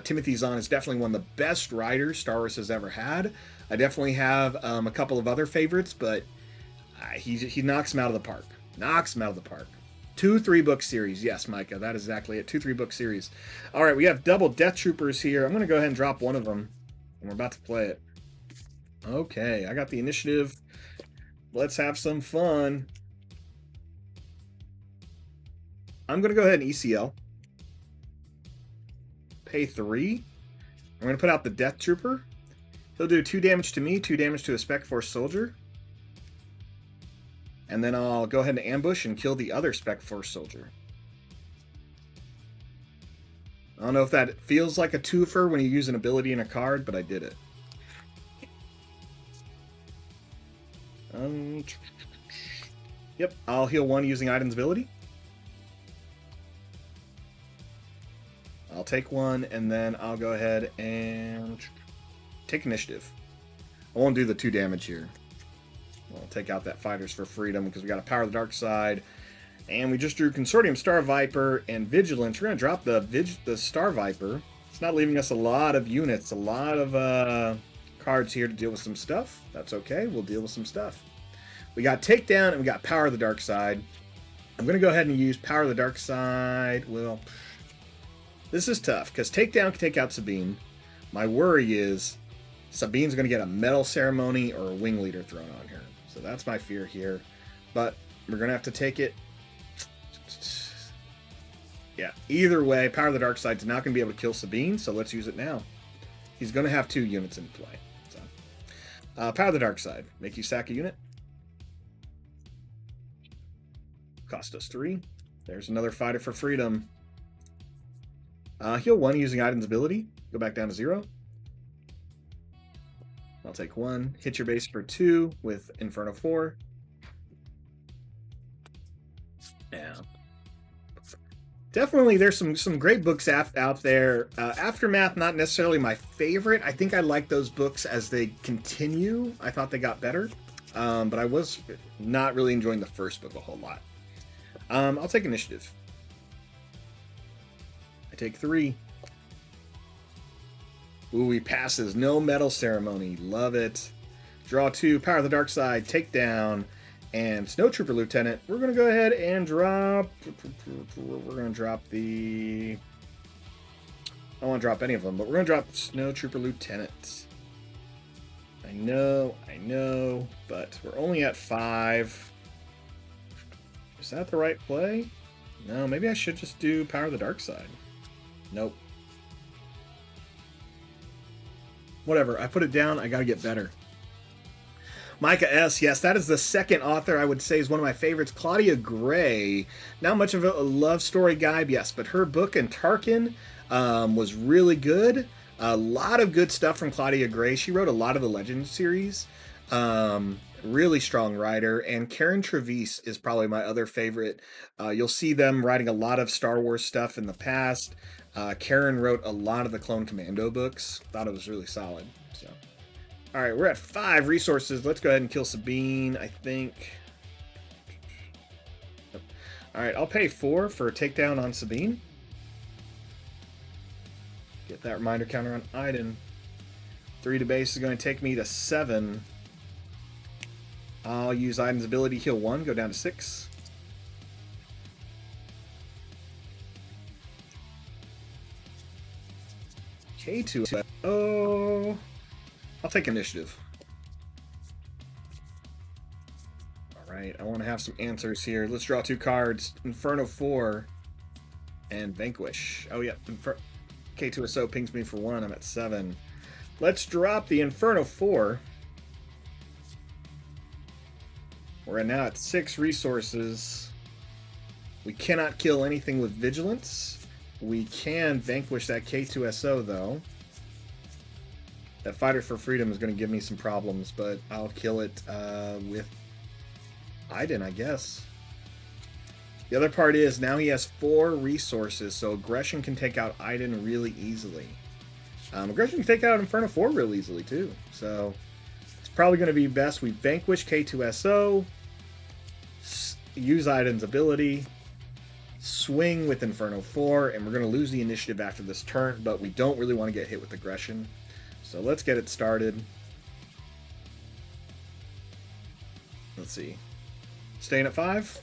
Timothy Zahn is definitely one of the best writers Star Wars has ever had. I definitely have a couple of other favorites, but he knocks them out of the park. Knocks them out of the park. 2 3-book series. Yes, Micah, that is exactly it. 2 3-book series. All right, we have double Death Troopers here. I'm going to go ahead and drop one of them, and we're about to play it. Okay, I got the initiative. Let's have some fun. I'm going to go ahead and ECL. Pay 3. I'm going to put out the Death Trooper. He'll do 2 damage to me, 2 damage to a Spec Force soldier. And then I'll go ahead and ambush and kill the other Spec Force soldier. I don't know if that feels like a twofer when you use an ability in a card, but I did it. Yep, I'll heal 1 using Iden's ability. I'll take 1, and then I'll go ahead and take initiative. I won't do the 2 damage here. We'll take out that Fighters for Freedom because we got a Power of the Dark Side. And we just drew Consortium, Star Viper, and Vigilance. We're going to drop the Star Viper. It's not leaving us a lot of units, a lot of cards here to deal with some stuff. That's okay. We'll deal with some stuff. We got Takedown and we got Power of the Dark Side. I'm going to go ahead and use Power of the Dark Side. Well, this is tough because Takedown can take out Sabine. My worry is Sabine's going to get a Medal Ceremony or a Wing Leader thrown on her. So that's my fear here. But we're going to have to take it. Yeah, either way, Power of the Dark Side's not going to be able to kill Sabine, so let's use it now. He's going to have 2 units in play. So, Power of the Dark Side. Make you sack a unit. Cost us 3. There's another Fighter for Freedom. Heal 1 using Iden's ability. Go back down to 0. I'll take 1. Hit your base for 2 with Inferno 4. Yeah. Definitely, there's some great books out there. Aftermath, not necessarily my favorite. I think I like those books as they continue. I thought they got better. But I was not really enjoying the first book a whole lot. I'll take initiative. I take 3. Ooh, he passes. No Medal Ceremony. Love it. Draw 2. Power of the Dark Side. Takedown. And Snow Trooper Lieutenant. We're going to go ahead and drop... We're going to drop the... I don't want to drop any of them, but we're going to drop Snow Trooper Lieutenant. I know, but we're only at 5. Is that the right play? No, maybe I should just do Power of the Dark Side. Nope. Whatever, I put it down, I gotta get better. Micah S., yes, that is the second author I would say is one of my favorites. Claudia Gray, not much of a love story guy, yes, but her book in Tarkin was really good. A lot of good stuff from Claudia Gray. She wrote a lot of the Legends series. Really strong writer. And Karen Trevize is probably my other favorite. You'll see them writing a lot of Star Wars stuff in the past. Karen wrote a lot of the Clone Commando books. Thought it was really solid. So, all right, we're at 5 resources. Let's go ahead and kill Sabine, I think. All right, I'll pay 4 for a takedown on Sabine. Get that reminder counter on Iden. 3 to base is going to take me to 7. I'll use Iden's ability, heal 1, go down to 6. K2. Oh, I'll take initiative. All right, I want to have some answers here. Let's draw 2 cards. Inferno 4 and Vanquish. Oh, yeah. K2SO pings me for 1. I'm at 7. Let's drop the Inferno 4. We're now at 6 resources. We cannot kill anything with Vigilance. We can vanquish that K2SO, though. That Fighter for Freedom is going to give me some problems, but I'll kill it with Iden, I guess. The other part is, now he has 4 resources, so Aggression can take out Iden really easily. Aggression can take out Inferno 4 real easily, too. So, it's probably going to be best we vanquish K2SO, use Iden's ability, swing with Inferno 4, and we're going to lose the initiative after this turn, but we don't really want to get hit with Aggression. So let's get it started. Let's see. Staying at 5?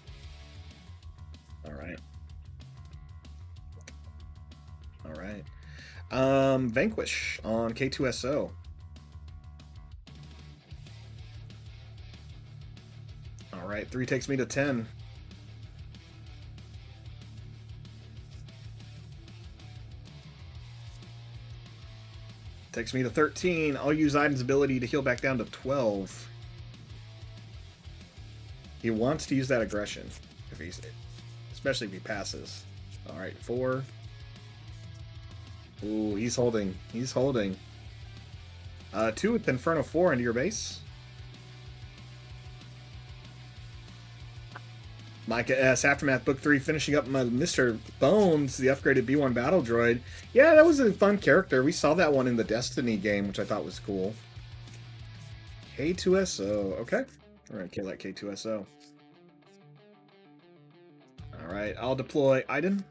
Alright. Alright. Vanquish on K2SO. Alright, 3 takes me to 10. Takes me to 13. I'll use Iden's ability to heal back down to 12. He wants to use that aggression, if he's, especially if he passes. All right, 4. Ooh, he's holding. He's holding. 2 with Inferno 4 into your base. Micah S. Aftermath Book 3, finishing up my Mr. Bones, the upgraded B1 battle droid. Yeah, that was a fun character. We saw that one in the Destiny game, which I thought was cool. K2SO. Okay. We're going to kill that K2SO. Alright, I'll deploy Iden.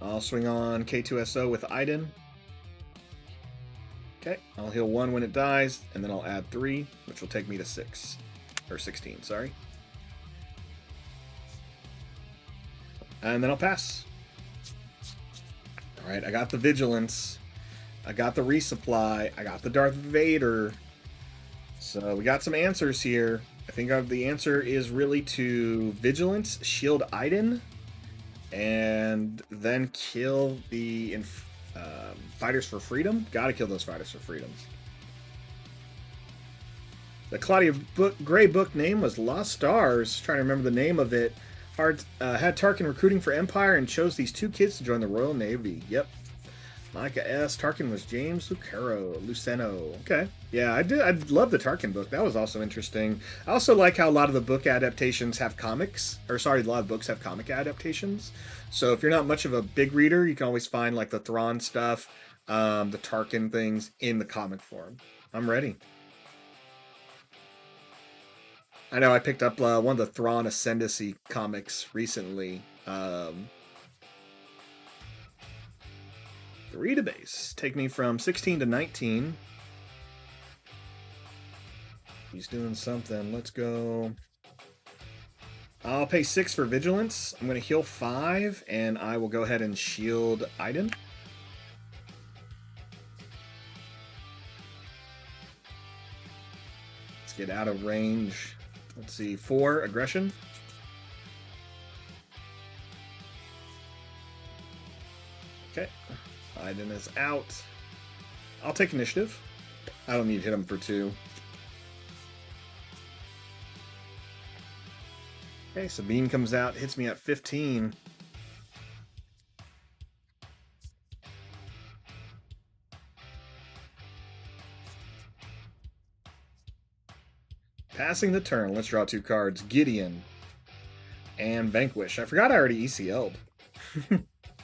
I'll swing on K2SO with Iden. Okay, I'll heal 1 when it dies, and then I'll add 3, which will take me to 6. Or 16, sorry. And then I'll pass. Alright, I got the Vigilance. I got the Resupply. I got the Darth Vader. So we got some answers here. I think the answer is really to Vigilance, shield Iden, and then kill the Fighters for Freedom. Gotta kill those Fighters for Freedom. The Claudia Gray book name was Lost Stars. Trying to remember the name of it. Had Tarkin recruiting for Empire and chose these 2 kids to join the Royal Navy. Yep. Micah S. Tarkin was James Luceno. Okay. Yeah, I love the Tarkin book. That was also interesting. I also like how a lot of the book adaptations have comics. Or sorry, a lot of books have comic adaptations. So if you're not much of a big reader, you can always find like the Thrawn stuff, the Tarkin things in the comic form. I'm ready. I know I picked up one of the Thrawn Ascendancy comics recently. 3 to base. Take me from 16 to 19. He's doing something. Let's go. I'll pay 6 for Vigilance. I'm going to heal 5, and I will go ahead and shield Iden. Let's get out of range. Let's see. 4, Aggression. Okay. Iden is out. I'll take initiative. I don't need to hit him for 2. Okay, Sabine comes out, hits me at 15. Passing the turn. Let's draw 2 cards. Gideon. And Vanquish. I forgot I already ECL'd.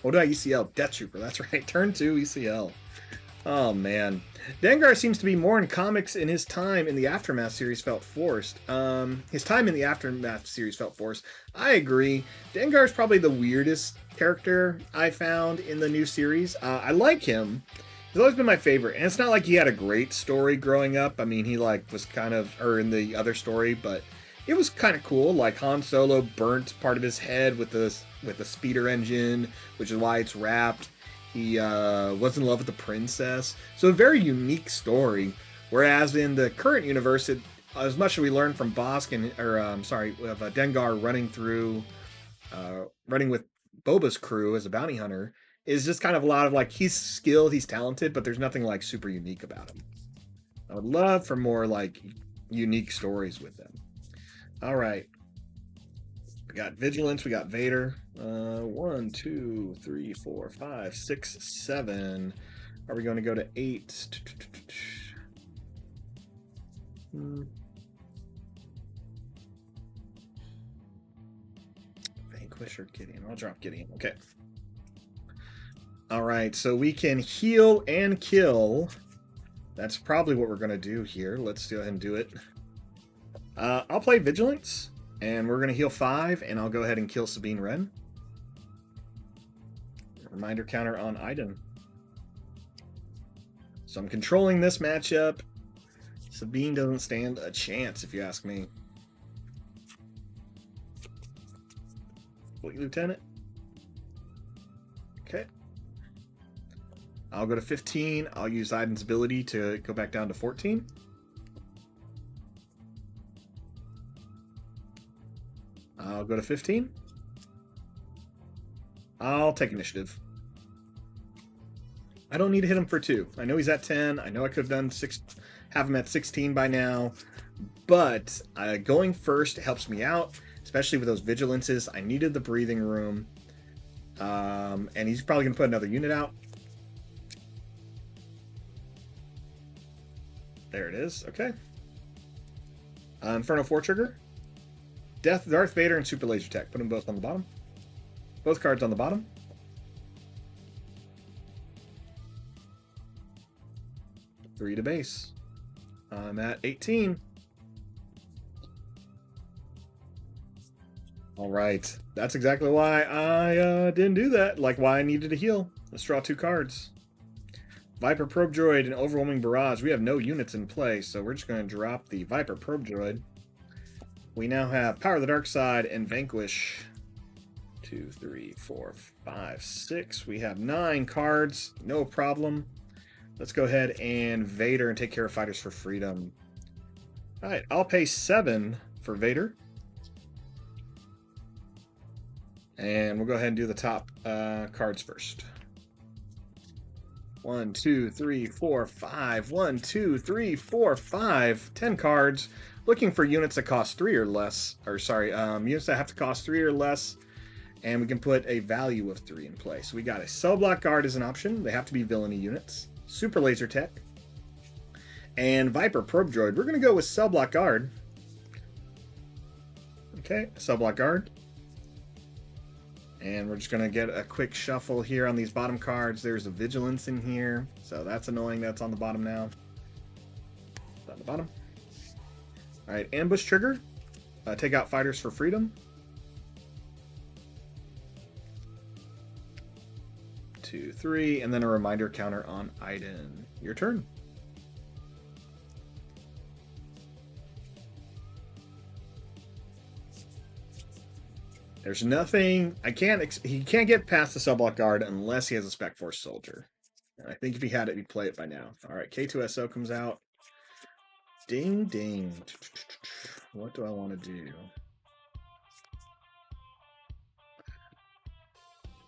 What did I ECL? Death Trooper, that's right. Turn 2 ECL. Oh, man. Dengar seems to be more in comics in his time in the Aftermath series felt forced. His time in the Aftermath series felt forced. I agree. Dengar is probably the weirdest character I found in the new series. I like him. He's always been my favorite. And it's not like he had a great story growing up. I mean, he like was kind of, or in the other story, but it was kind of cool. Like Han Solo burnt part of his head with the speeder engine, which is why it's wrapped. He was in love with the princess. So a very unique story. Whereas in the current universe, as much as we learned from Bosk and, Dengar running with Boba's crew as a bounty hunter, is just kind of a lot of like, he's skilled, he's talented, but there's nothing like super unique about him. I would love for more like unique stories with them. All right. We got Vigilance, we got Vader. 1, 2, 3, 4, 5, 6, 7. Are we going to go to 8? Vanquish or Gideon? I'll drop Gideon. Okay. All right, so we can heal and kill. That's probably what we're going to do here. Let's go ahead and do it. I'll play Vigilance, and we're going to heal 5, and I'll go ahead and kill Sabine Wren. Reminder counter on Iden. So I'm controlling this matchup. Sabine doesn't stand a chance, if you ask me. Fleet Lieutenant. Okay. I'll go to 15. I'll use Iden's ability to go back down to 14. I'll go to 15. I'll take initiative. I don't need to hit him for 2. I know he's at 10. I know I could have done 6, have him at 16 by now. But going first helps me out, especially with those vigilances. I needed the breathing room. And he's probably going to put another unit out. There it is. Okay. Inferno 4 trigger. Darth Vader and Super Laser Tech. Put them both on the bottom. Both cards on the bottom. Three to base. I'm at 18. All right. That's exactly why I didn't do that. Like why I needed to heal. Let's draw 2 cards. Viper Probe Droid and Overwhelming Barrage. We have no units in play, so we're just going to drop the Viper Probe Droid. We now have Power of the Dark Side and Vanquish. 2, 3, 4, 5, 6. We have 9 cards. No problem. Let's go ahead and Vader and take care of Fighters for Freedom. All right, I'll pay 7 for Vader. And we'll go ahead and do the top cards first. 1, 2, 3, 4, 5. 1, 2, 3, 4, 5. 10 cards. Looking for units that cost 3 or less. Or sorry, units that have to cost 3 or less. And we can put a value of 3 in play. So we got a Cell Block Guard as an option. They have to be villainy units. Super Laser Tech. And Viper Probe Droid. We're going to go with Cell Block Guard. Okay, Cell Block Guard. And we're just going to get a quick shuffle here on these bottom cards. There's a Vigilance in here. So that's annoying. That's on the bottom now. It's on the bottom. All right, Ambush Trigger. Take out Fighters for Freedom. 2, 3. And then a reminder counter on Iden. Your turn. There's nothing. He can't get past the Cell Block Guard unless he has a Spec Force Soldier. And I think if he had it, he'd play it by now. All right, K2SO comes out. Ding, ding. What do I want to do?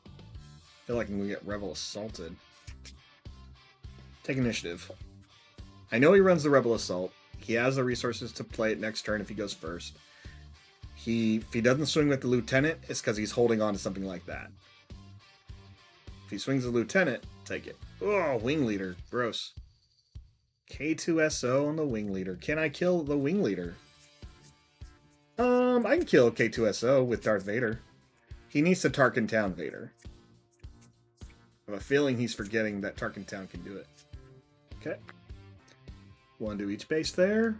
I feel like I'm going to get Rebel Assaulted. Take initiative. I know he runs the Rebel Assault. He has the resources to play it next turn if he goes first. If he doesn't swing with the Lieutenant, it's because he's holding on to something like that. If he swings the Lieutenant, take it. Oh, Wing Leader. Gross. K2SO on the Wing Leader. Can I kill the Wing Leader? I can kill K2SO with Darth Vader. He needs to Tarkin Town Vader. I have a feeling he's forgetting that Tarkin Town can do it. Okay. One to each base there.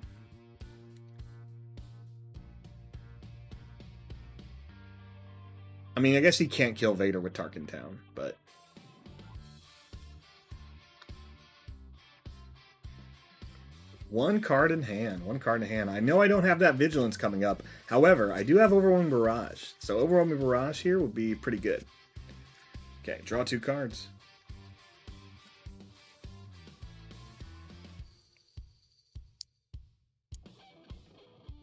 I mean, I guess he can't kill Vader with Tarkin Town, but... One card in hand. One card in hand. I know I don't have that Vigilance coming up. However, I do have Overwhelming Barrage. So Overwhelming Barrage here would be pretty good. Okay, draw 2 cards.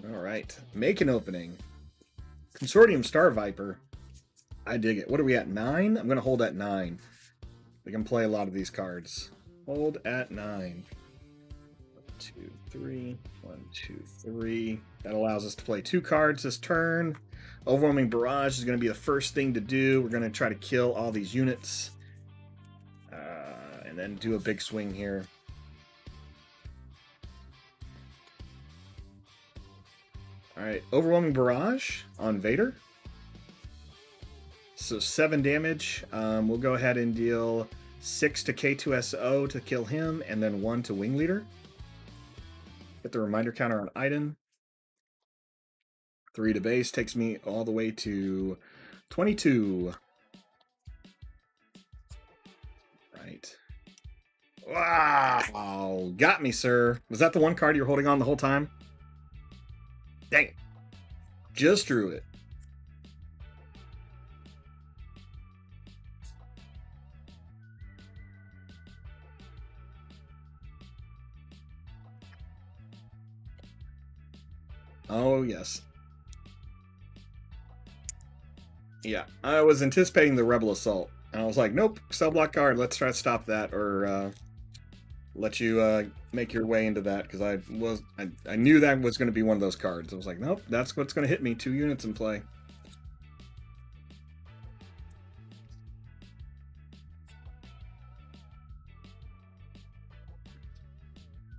Alright, make an opening. Consortium Star Viper. I dig it. What are we at? 9? I'm going to hold at 9. We can play a lot of these cards. Hold at 9. 2, 3. 1, 2, 3. That allows us to play 2 cards this turn. Overwhelming Barrage is going to be the first thing to do. We're going to try to kill all these units. And then do a big swing here. Alright, Overwhelming Barrage on Vader. So 7 damage. We'll go ahead and deal 6 to K2SO to kill him, and then 1 to Wing Leader. Get the reminder counter on Iden. 3 to base takes me all the way to 22. Right. Wow! Got me, sir. Was that the one card you were holding on the whole time? Dang it. Just drew it. Oh, yes. Yeah, I was anticipating the Rebel Assault. And I was like, nope, cell block card. Let's try to stop that, or let you make your way into that, because I knew that was going to be one of those cards. I was like, nope, that's what's going to hit me. 2 units in play.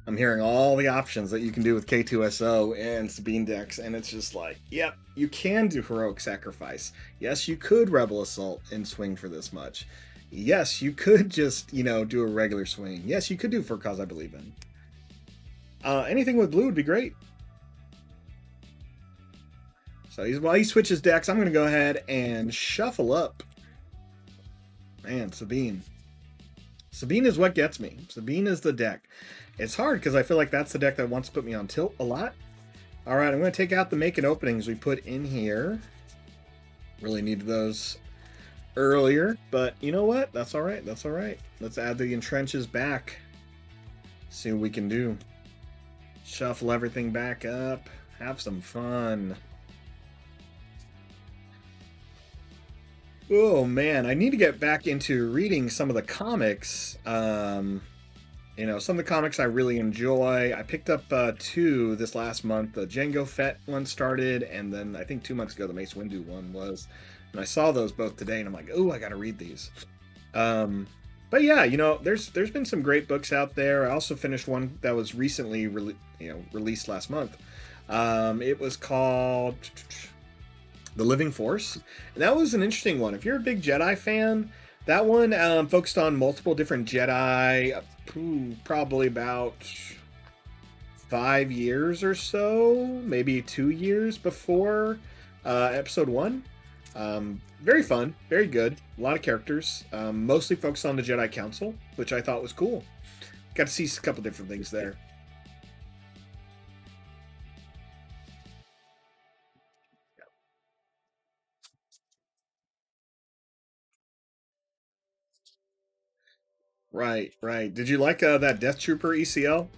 I'm hearing all the options that you can do with K2SO and Sabine decks, and it's just like, yep, you can do Heroic Sacrifice. Yes, you could Rebel Assault and swing for this much. Yes, you could just, do a regular swing. Yes, you could do For Cause I Believe In. Anything with blue would be great. So while he switches decks, I'm going to go ahead and shuffle up. Man, Sabine. Sabine is what gets me. Sabine is the deck. It's hard because I feel like that's the deck that wants to put me on tilt a lot. All right, I'm going to take out the making openings we put in here. Really needed those earlier, but you know what? That's all right. That's all right. Let's add the entrenches back. See what we can do. Shuffle everything back up. Have some fun. Oh man, I need to get back into reading some of the comics. Some of the comics I really enjoy. I picked up 2 this last month. The Jango Fett one started, and then I think 2 months ago the Mace Windu one was. And I saw those both today, and I'm like, oh, I gotta read these. But yeah, there's been some great books out there. I also finished one that was recently released last month. It was called The Living Force, and that was an interesting one. If you're a big Jedi fan, that one focused on multiple different Jedi, probably about 5 years or so, maybe 2 years before episode 1. Very fun, very good, a lot of characters, mostly focused on the Jedi Council, which I thought was cool. Got to see a couple different things there. Right, right. Did you like that Death Trooper ECL?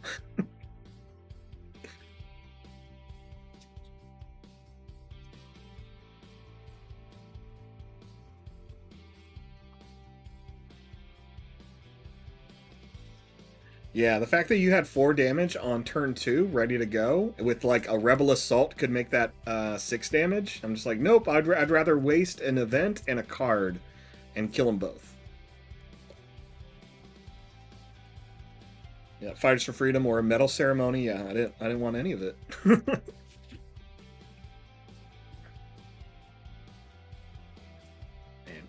Yeah, the fact that you had 4 damage on turn 2, ready to go, with like a Rebel Assault could make that 6 damage. I'm just like, nope, I'd rather waste an event and a card and kill them both. Yeah, Fighters for Freedom or a medal ceremony. Yeah, I didn't want any of it.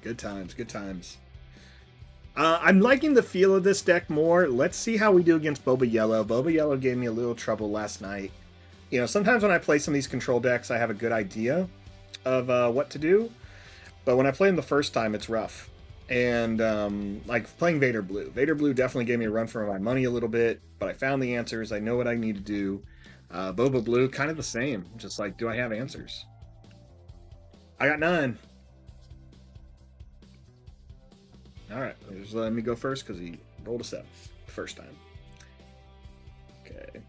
Good times, good times. I'm liking the feel of this deck more. Let's see how we do against Boba Yellow. Boba Yellow gave me a little trouble last night. You know, sometimes when I play some of these control decks, I have a good idea of what to do. But when I play them the first time, it's rough. And like playing Vader Blue. Vader Blue definitely gave me a run for my money a little bit, but I found the answers. I know what I need to do. Boba Blue, kind of the same. Just like, do I have answers? I got 9. All right, just let me go first because he rolled a 7 the first time. Okay.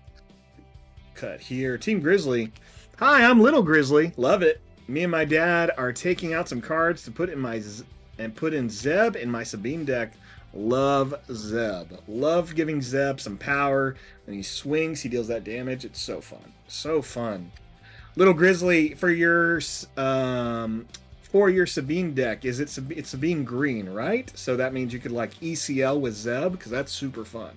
Cut here. Team Grizzly. Hi, I'm Little Grizzly. Love it. Me and my dad are taking out some cards to put in Zeb in my Sabine deck. Love Zeb. Love giving Zeb some power. When he swings, he deals that damage. It's so fun. So fun. Little Grizzly, for your Sabine deck, it's Sabine green, right? So that means you could like ECL with Zeb, because that's super fun.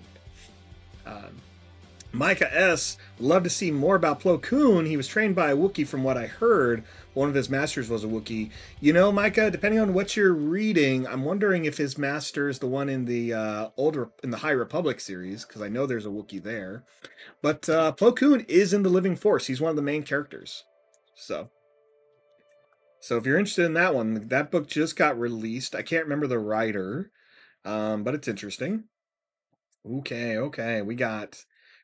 Micah S. Love to see more about Plo Koon. He was trained by a Wookiee from what I heard. One of his masters was a Wookiee. You know, Micah, depending on what you're reading, I'm wondering if his master is the one in the High Republic series, because I know there's a Wookiee there. But Plo Koon is in the Living Force. He's one of the main characters. So if you're interested in that one, that book just got released. I can't remember the writer, but it's interesting. Okay. We got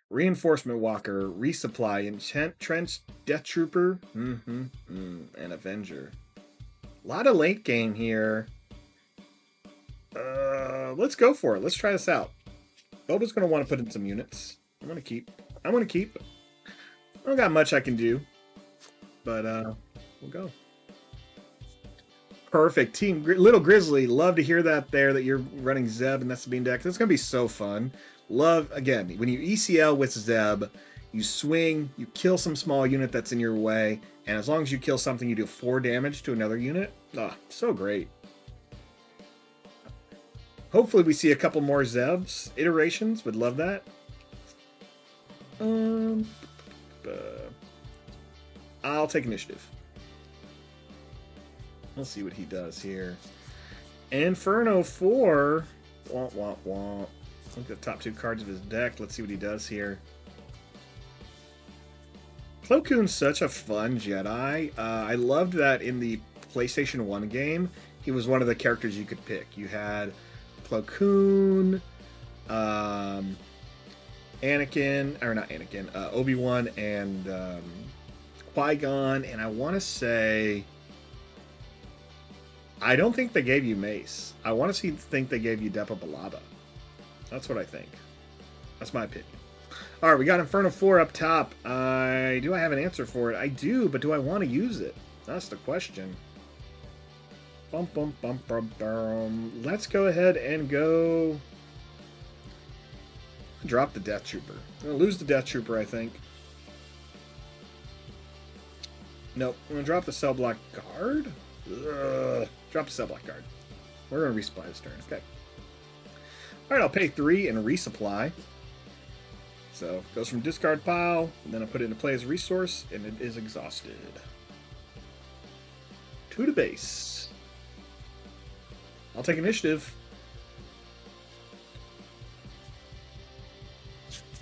Reinforcement Walker, Resupply, Trench, Death Trooper, and Avenger. A lot of late game here. Let's go for it. Let's try this out. Boba's going to want to put in some units. I'm going to keep. I don't got much I can do, but we'll go. Perfect. Team Little Grizzly, love to hear that there, that you're running Zeb and that's the Bean deck. That's going to be so fun. Love, again, when you ECL with Zeb, you swing, you kill some small unit that's in your way, and as long as you kill something, you do 4 damage to another unit. Ah, so great. Hopefully we see a couple more Zebs iterations. Would love that. I'll take initiative. We'll see what he does here. Inferno 4. Womp, womp, womp. Look at the top 2 cards of his deck. Let's see what he does here. Plo Koon's such a fun Jedi. I loved that in the PlayStation 1 game, he was one of the characters you could pick. You had Plo Koon, Obi-Wan, and Qui-Gon, and I want to say, I don't think they gave you Mace. I want to think they gave you Depa Billaba. That's what I think. That's my opinion. All right, we got Inferno 4 up top. Do I have an answer for it? I do, but do I want to use it? That's the question. Let's go ahead and go. Drop the Death Trooper. I'm going to lose the Death Trooper, I think. Nope. I'm going to drop the Cell Block Guard. Drop the Cell Block Guard. We're going to resupply this turn. Okay. All right, I'll pay 3 and resupply. So it goes from discard pile, and then I put it into play as a resource, and it is exhausted. 2 to base. I'll take initiative.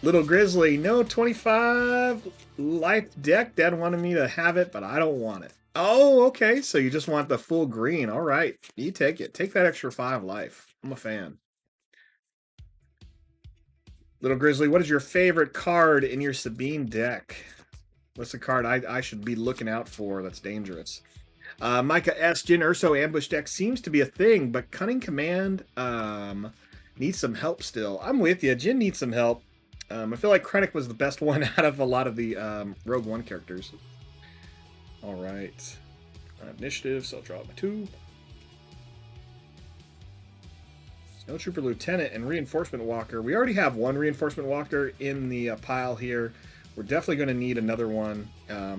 Little Grizzly, no 25 life deck. Dad wanted me to have it, but I don't want it. Oh, okay. So you just want the full green. All right. You take it. Take that extra 5 life. I'm a fan. Little Grizzly, what is your favorite card in your Sabine deck? What's the card I should be looking out for that's dangerous? Micah S. Jyn Erso ambush deck seems to be a thing, but Cunning Command needs some help still. I'm with you. Jyn needs some help. I feel like Krennic was the best one out of a lot of the Rogue One characters. All right. Initiative, so I'll draw my 2. Snowtrooper Lieutenant and Reinforcement Walker. We already have 1 Reinforcement Walker in the pile here. We're definitely going to need another one.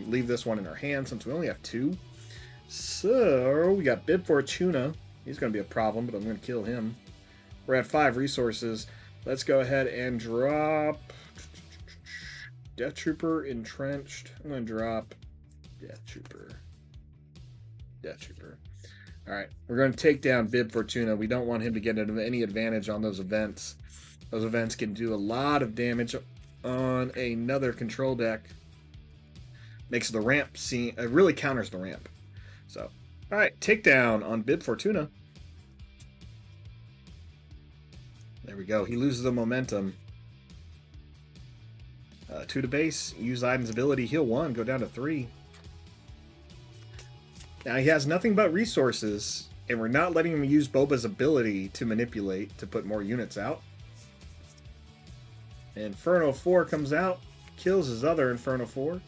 Leave this one in our hand since we only have 2. So we got Bib Fortuna. He's going to be a problem, but I'm going to kill him. We're at 5 resources. Let's go ahead and drop Death Trooper Entrenched. I'm going to drop Death Trooper. All right, we're going to take down Bib Fortuna. We don't want him to get any advantage on those events. Those events can do a lot of damage on another control deck. Makes the ramp seem... It really counters the ramp. So, all right, takedown on Bib Fortuna. There we go. He loses the momentum. 2 to base. Use Iden's ability. Heal 1. Go down to 3. Now he has nothing but resources, and we're not letting him use Boba's ability to manipulate to put more units out. Inferno 4 comes out, kills his other Inferno 4.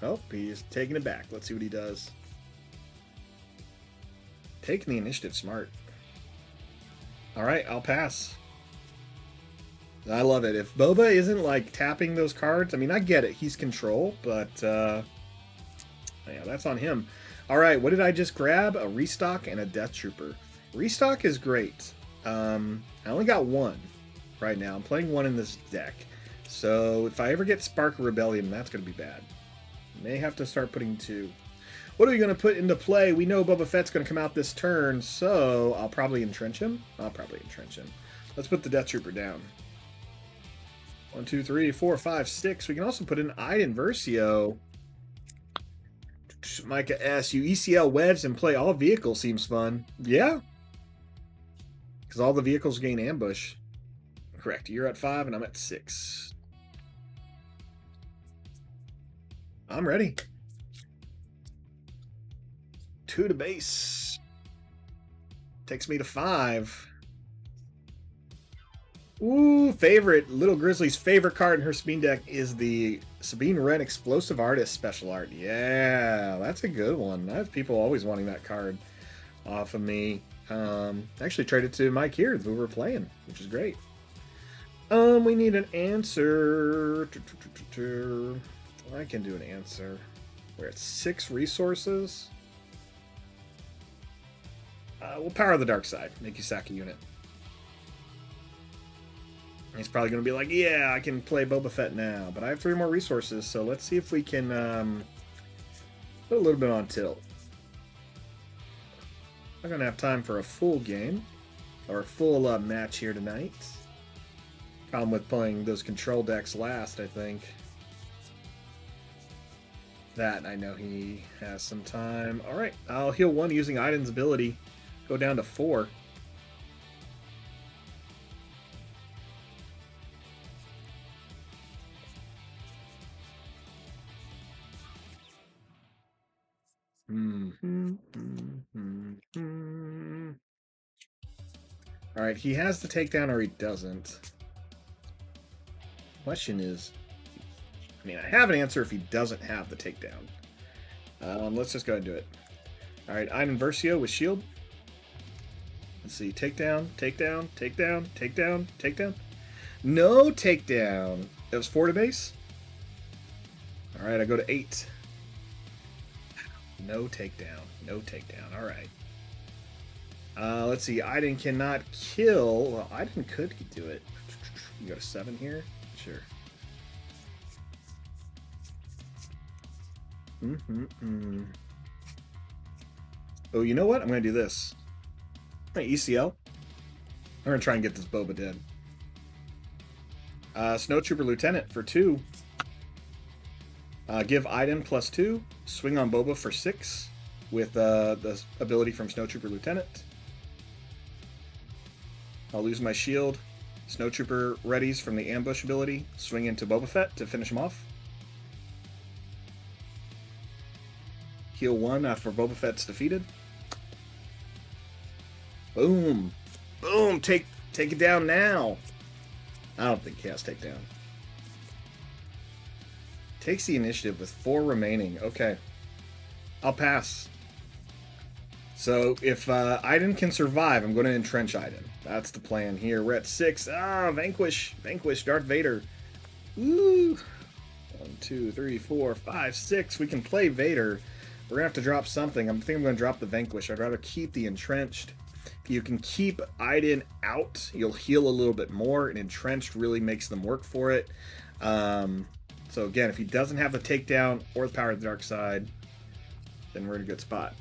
Oh, he's taking it back. Let's see what he does. Taking the initiative, smart. All right, I'll pass. I love it. If Boba isn't like tapping those cards, I mean, I get it. He's control, but yeah, that's on him. All right, what did I just grab? A restock and a Death Trooper. Restock is great. I only got 1 right now. I'm playing 1 in this deck. So if I ever get Spark of Rebellion, that's going to be bad. May have to start putting 2. What are we going to put into play? We know Boba Fett's going to come out this turn, so I'll probably entrench him. Let's put the Death Trooper down. 1, 2, 3, 4, 5, 6. We can also put in Iden Versio. Micah S. You ECL wedge and play all vehicles seems fun. Yeah. Because all the vehicles gain ambush. Correct. You're at 5 and I'm at 6. I'm ready. 2 to base. Takes me to 5. Ooh, favorite. Little Grizzly's favorite card in her Sabine deck is the Sabine Wren Explosive Artist Special Art. Yeah, that's a good one. I have people always wanting that card off of me. Actually traded to Mike here who we're playing, which is great. We need an answer. I can do an answer. We're at 6 resources. We'll power the dark side. Make you sack a unit. He's probably going to be like, yeah, I can play Boba Fett now. But I have 3 more resources, so let's see if we can put a little bit on tilt. I'm going to have time for a full game. Or a full match here tonight. Problem with playing those control decks last, I think. That, I know he has some time. Alright, I'll heal 1 using Iden's ability. Go down to 4. Alright, he has the takedown or he doesn't. Question is, I mean, I have an answer if he doesn't have the takedown. Let's just go ahead and do it. Alright, Iden Versio with shield. Let's see, takedown, takedown, takedown, takedown, takedown. No takedown. It was 4 to base. Alright, I go to 8. No takedown. No takedown. Alright. Let's see. Iden cannot kill. Well, Iden could do it. You go to 7 here? Sure. Oh, you know what? I'm going to do this. My ECL. I'm going to try and get this Boba dead. Snowtrooper Lieutenant for 2. Give Iden +2. Swing on Boba for 6 with the ability from Snowtrooper Lieutenant. I'll lose my shield. Snowtrooper readies from the ambush ability. Swing into Boba Fett to finish him off. Heal 1 after Boba Fett's defeated. Boom. Boom. Take it down now. I don't think he has takedown. Takes the initiative with 4 remaining. Okay. I'll pass. So if Iden can survive, I'm going to entrench Iden. That's the plan here. We're at 6. Ah, vanquish. Vanquish Darth Vader. Woo. 1, 2, 3, 4, 5, 6. We can play Vader. We're going to have to drop something. I think I'm going to drop the vanquish. I'd rather keep the entrenched. If you can keep Iden out, you'll heal a little bit more. And entrenched really makes them work for it. So again, if he doesn't have the takedown or the power of the dark side, then we're in a good spot.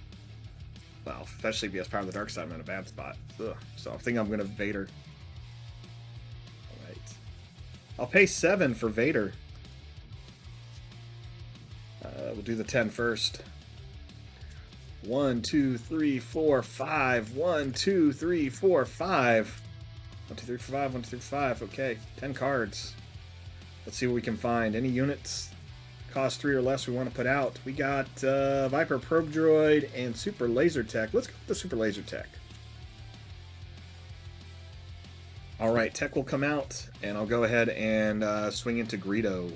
Well, especially if he has Power of the Dark Side, I'm in a bad spot. Ugh. So I think I'm going to Vader. Alright. I'll pay 7 for Vader. We'll do the 10 first. 1, 2, 3, 4, 5. 1, 2, 3, 4, 5. 1, 2, 3, 4, 5. 1, 2, 3, 4, 5. Okay, 10 cards. Let's see what we can find. Any units cost 3 or less we want to put out. We got Viper Probe Droid and Super Laser Tech. Let's go with the Super Laser Tech. Alright, Tech will come out, and I'll go ahead and swing into Greedo.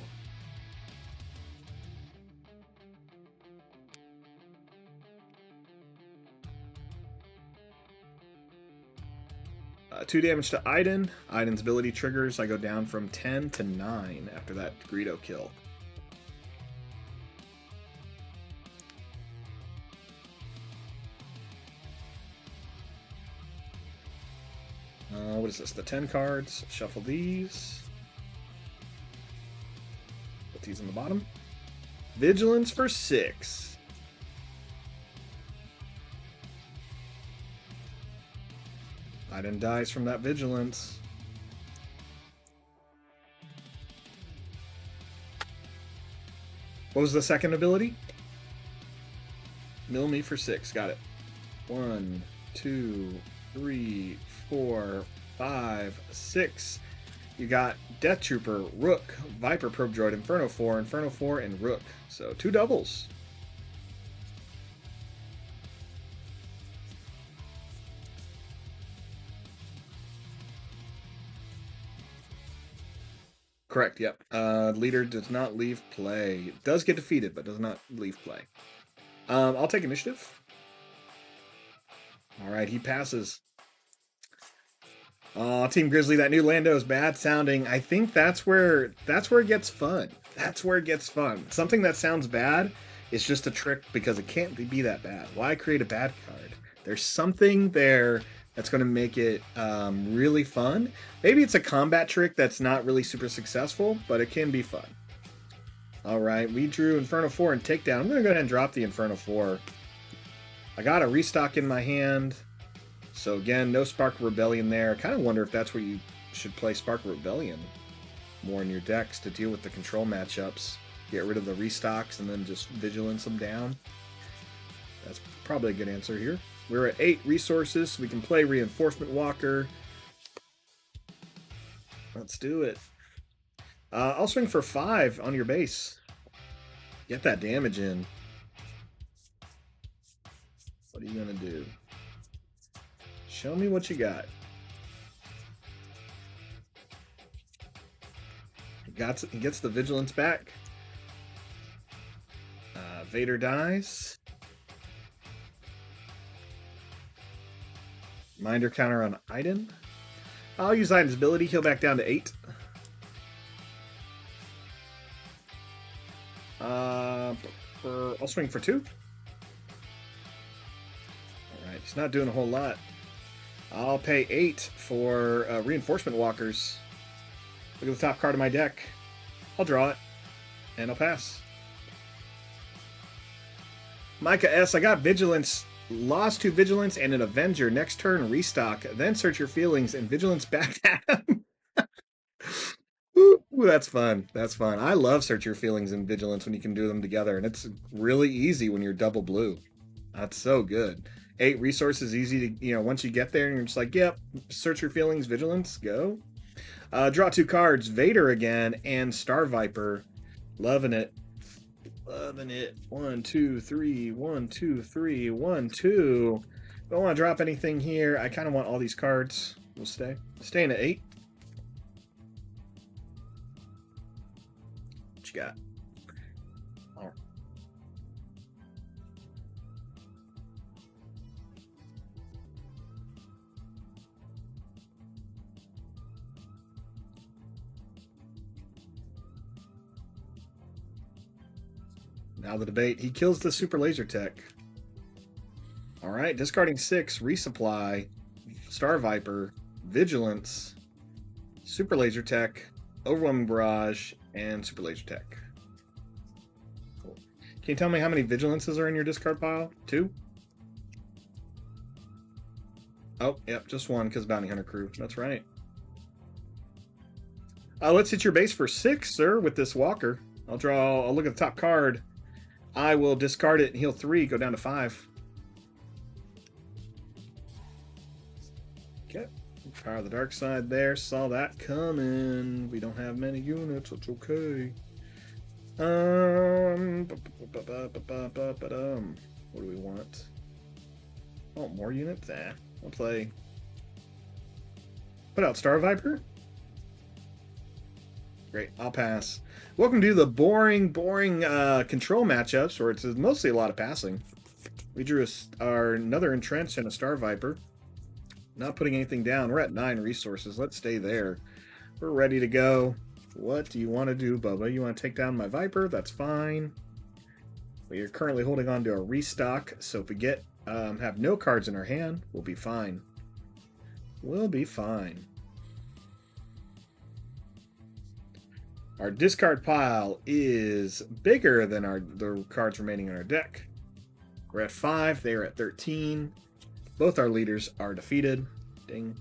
2 damage to Iden. Iden's ability triggers. I go down from 10 to 9 after that Greedo kill. What is this? The 10 cards. Shuffle these. Put these in the bottom. Vigilance for 6. Iden dies from that Vigilance. What was the second ability? Mill me for 6. Got it. 1, 2, 3, 4, 5, 6. You got Death Trooper, Rook, Viper Probe Droid, Inferno 4, and Rook. So 2 doubles. Correct, yep. Leader does not leave play. It does get defeated, but does not leave play. I'll take initiative. Alright, he passes. Team Grizzly, that new Lando is bad sounding. I think that's where it gets fun. That's where it gets fun. Something that sounds bad is just a trick because it can't be that bad. Why create a bad card? There's something there that's going to make it really fun. Maybe it's a combat trick that's not really super successful, but it can be fun. Alright, we drew Inferno 4 and Takedown. I'm going to go ahead and drop the Inferno 4. I got a restock in my hand. So again, no Spark of Rebellion there. I kind of wonder if that's where you should play Spark of Rebellion more in your decks to deal with the control matchups. Get rid of the restocks and then just Vigilance them down. That's probably a good answer here. We're at 8 resources, so we can play Reinforcement Walker. Let's do it. I'll swing for 5 on your base. Get that damage in. What are you going to do? Show me what you got. He gets the Vigilance back. Vader dies. Minder counter on Iden. I'll use Iden's ability, heal back down to 8. I'll swing for 2. Alright, he's not doing a whole lot. I'll pay 8 for Reinforcement Walkers. Look at the top card of my deck. I'll draw it, and I'll pass. Micah S., I got Vigilance. Lost to Vigilance and an Avenger. Next turn, restock. Then search your feelings and Vigilance back at him. Ooh, that's fun. That's fun. I love search your feelings and Vigilance when you can do them together. And it's really easy when you're double blue. That's so good. 8 resources, easy to, once you get there and you're just like, yep, search your feelings, Vigilance, go. Draw 2 cards, Vader again and Star Viper. Loving it. Loving it. 1, 2, 3, 1, 2, 3, 1, 2. Don't want to drop anything here. I kind of want all these cards. We'll stay. Staying at 8. What you got? All right. Now the debate. He kills the Super Laser Tech. Alright, discarding 6, resupply, Star Viper, Vigilance, Super Laser Tech, Overwhelming Barrage, and Super Laser Tech. Cool. Can you tell me how many Vigilances are in your discard pile? 2? Oh, yep, just 1 because Bounty Hunter crew. That's right. Let's hit your base for 6, sir, with this Walker. I'll look at the top card. I will discard it and heal 3, go down to 5. Okay. Power of the Dark Side there. Saw that coming. We don't have many units. It's okay. What do we want? Oh, more units? We'll play. Put out Star Viper. Great, I'll pass. Welcome to the boring control matchups where it's mostly a lot of passing. We drew another Entrenched and a Star Viper. Not putting anything down. We're at 9 resources. Let's stay there. We're ready to go. What do you want to do, Bubba? You want to take down my Viper? That's fine. We are currently holding on to a restock, so if we have no cards in our hand, we'll be fine. We'll be fine. Our discard pile is bigger than the cards remaining in our deck. We're at 5. They are at 13. Both our leaders are defeated. Ding.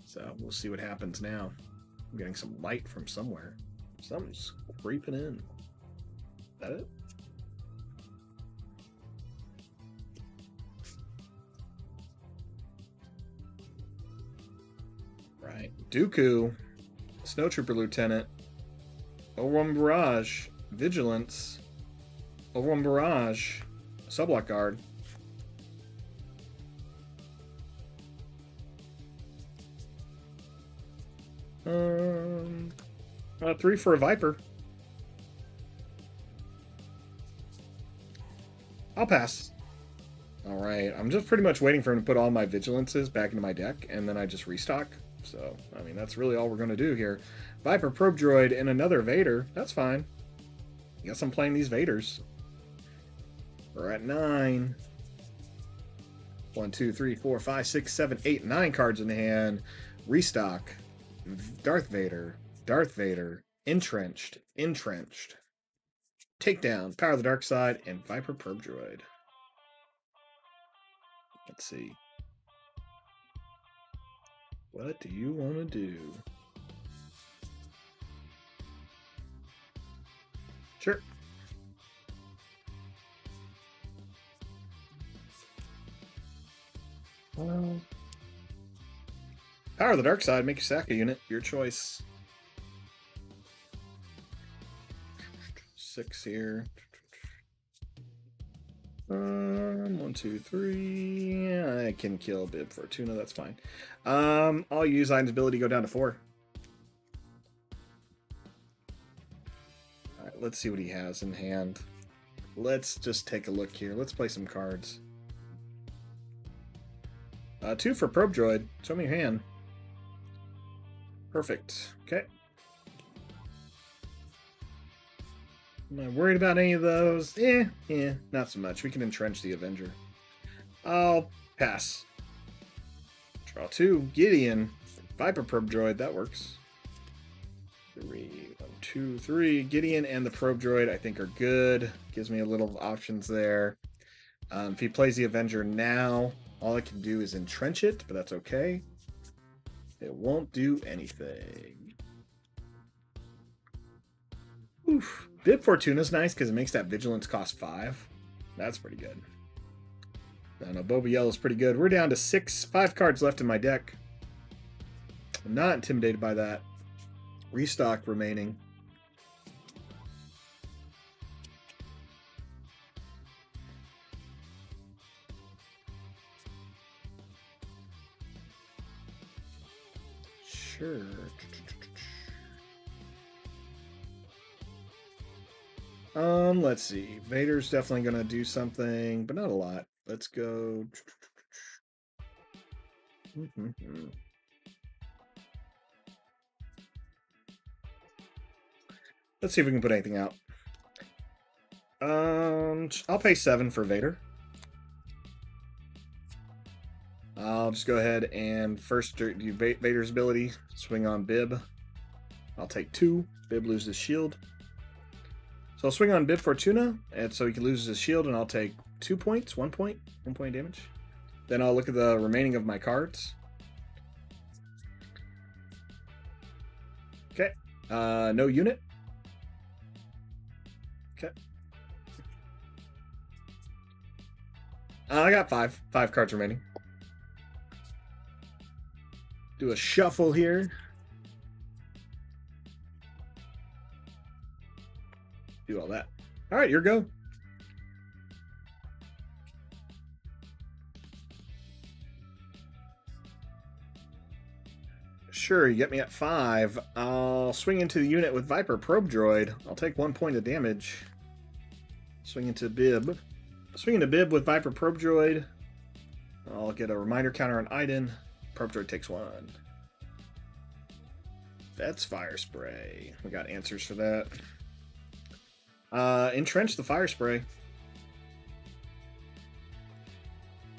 So we'll see what happens now. I'm getting some light from somewhere. Something's creeping in. Is that it? Right. Dooku. Snowtrooper Lieutenant. Overwhelming Barrage. Vigilance. Overwhelming Barrage. Subblock Guard. 3 for a Viper. I'll pass. Alright, I'm just pretty much waiting for him to put all my Vigilances back into my deck, and then I just restock. So, I mean, that's really all we're going to do here. Viper Probe Droid and another Vader. That's fine. Guess I'm playing these Vaders. We're at 9. 1, 2, 3, 4, 5, 6, 7, 8, 9 cards in the hand. Restock. Darth Vader. Darth Vader. Entrenched. Entrenched. Takedown. Power of the Dark Side. And Viper Probe Droid. Let's see. What do you want to do? Sure. Power of the Dark Side. Make your sack a unit. Your choice. 6 here. 1, 2, 3. I can kill Bib for a tuna. That's fine. I'll use Iden's ability to go down to 4. All right, let's see what he has in hand. Let's just take a look here. Let's play some cards. 2 for Probe Droid. Show me your hand. Perfect. Okay. Am I worried about any of those? Yeah, not so much. We can entrench the Avenger. I'll pass. Draw 2. Gideon. Viper Probe Droid. That works. 3. 1, 2, 3. Gideon and the Probe Droid I think are good. Gives me a little options there. If he plays the Avenger now, all I can do is entrench it, but that's okay. It won't do anything. Oof. Bib Fortuna's nice because it makes that Vigilance cost 5. That's pretty good. I don't know, Boba Yellow's pretty good. We're down to 5 cards left in my deck. I'm not intimidated by that. Restock remaining. Sure. Let's see. Vader's definitely gonna do something, but not a lot. Let's go. Let's see if we can put anything out. I'll pay 7 for Vader. I'll just go ahead and first do Vader's ability. Swing on Bib. I'll take 2. Bib loses shield. So I'll swing on Bib Fortuna, and so he can lose his shield, and I'll take 2 points, 1 point, 1 point damage. Then I'll look at the remaining of my cards. Okay. No unit. Okay. I got 5 cards remaining. Do a shuffle here. Do all that. All right, your go. Sure, you get me at 5. I'll swing into the unit with Viper Probe Droid. I'll take 1 point of damage. Swing into Bib. Swing into Bib with Viper Probe Droid. I'll get a reminder counter on Iden. Probe Droid takes 1. That's Fire Spray. We got answers for that. Entrench the Fire Spray.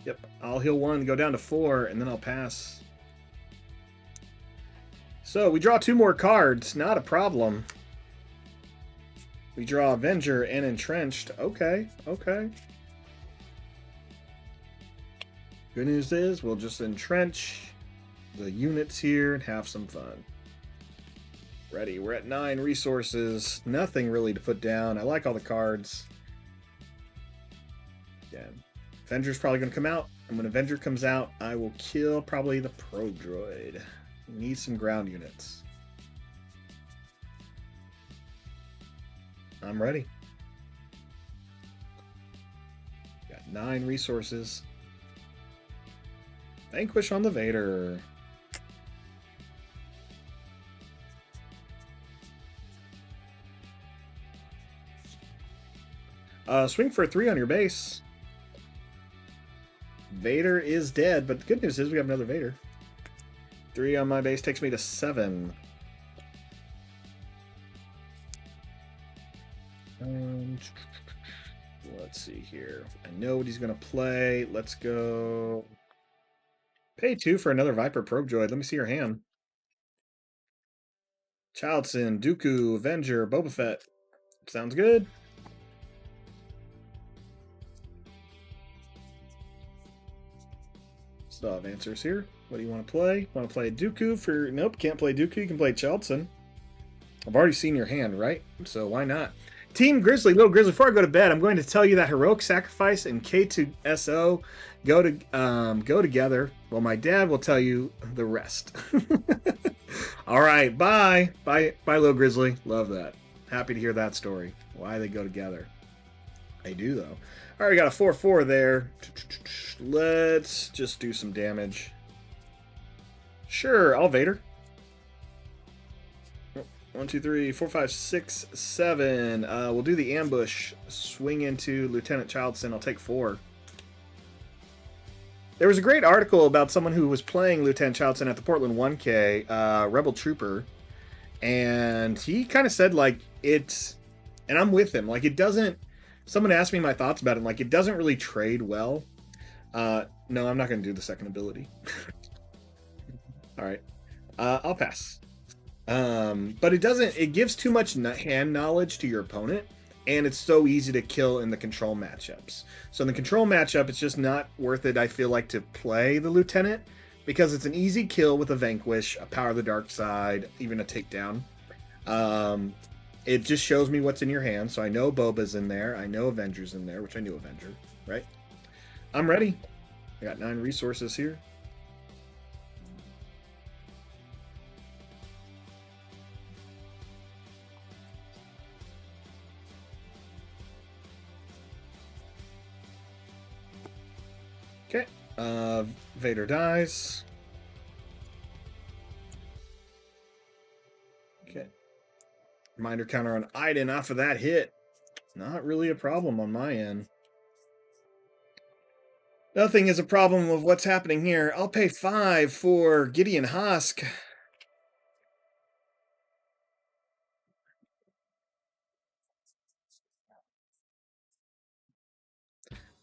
Yep, I'll heal 1, go down to 4, and then I'll pass. So we draw 2 more cards, not a problem. We draw Avenger and Entrenched. Okay, okay. Good news is we'll just entrench the units here and have some fun. Ready, we're at 9 resources. Nothing really to put down. I like all the cards. Again, Avenger's probably going to come out. And when Avenger comes out, I will kill probably the Probe Droid. Need some ground units. I'm ready. Got 9 resources. Vanquish on the Vader. Swing for a 3 on your base. Vader is dead, but the good news is we have another Vader. 3 on my base takes me to 7. Let's see here. I know what he's going to play. Let's go. Pay 2 for another Viper Probe Droid. Let me see your hand. Childson, Dooku, Avenger, Boba Fett. Sounds good. Still have answers here. What do you want to play? Want to play Dooku for... Nope, can't play Dooku. You can play Childson. I've already seen your hand, right? So why not? Team Grizzly, Little Grizzly, before I go to bed, I'm going to tell you that Heroic Sacrifice and K2SO go together. Well, my dad will tell you the rest. All right, bye. Bye, Little Grizzly. Love that. Happy to hear that story. Why they go together. They do, though. All right, we got a 4-4 there. Let's just do some damage. Sure, I'll Vader. 1, 2, 3, 4, 5, 6, 7. We'll do the ambush. Swing into Lieutenant Childson. I'll take 4. There was a great article about someone who was playing Lieutenant Childson at the Portland 1K, Rebel Trooper, and he kind of said, like, it's... And I'm with him. Like, it doesn't... Someone asked me my thoughts about it. Like, it doesn't really trade well. No, I'm not going to do the second ability. All right. I'll pass. But it doesn't... It gives too much hand knowledge to your opponent, and it's so easy to kill in the control matchups. So in the control matchup, it's just not worth it, I feel like, to play the Lieutenant, because it's an easy kill with a Vanquish, a Power of the Dark Side, even a Takedown. It just shows me what's in your hand, so I know Boba's in there, I know Avenger's in there, which I knew Avenger, right? I'm ready. I got 9 resources here. Okay, Vader dies. Okay. Reminder counter on Iden off of that hit. Not really a problem on my end. Nothing is a problem of what's happening here. I'll pay 5 for Gideon Hosk.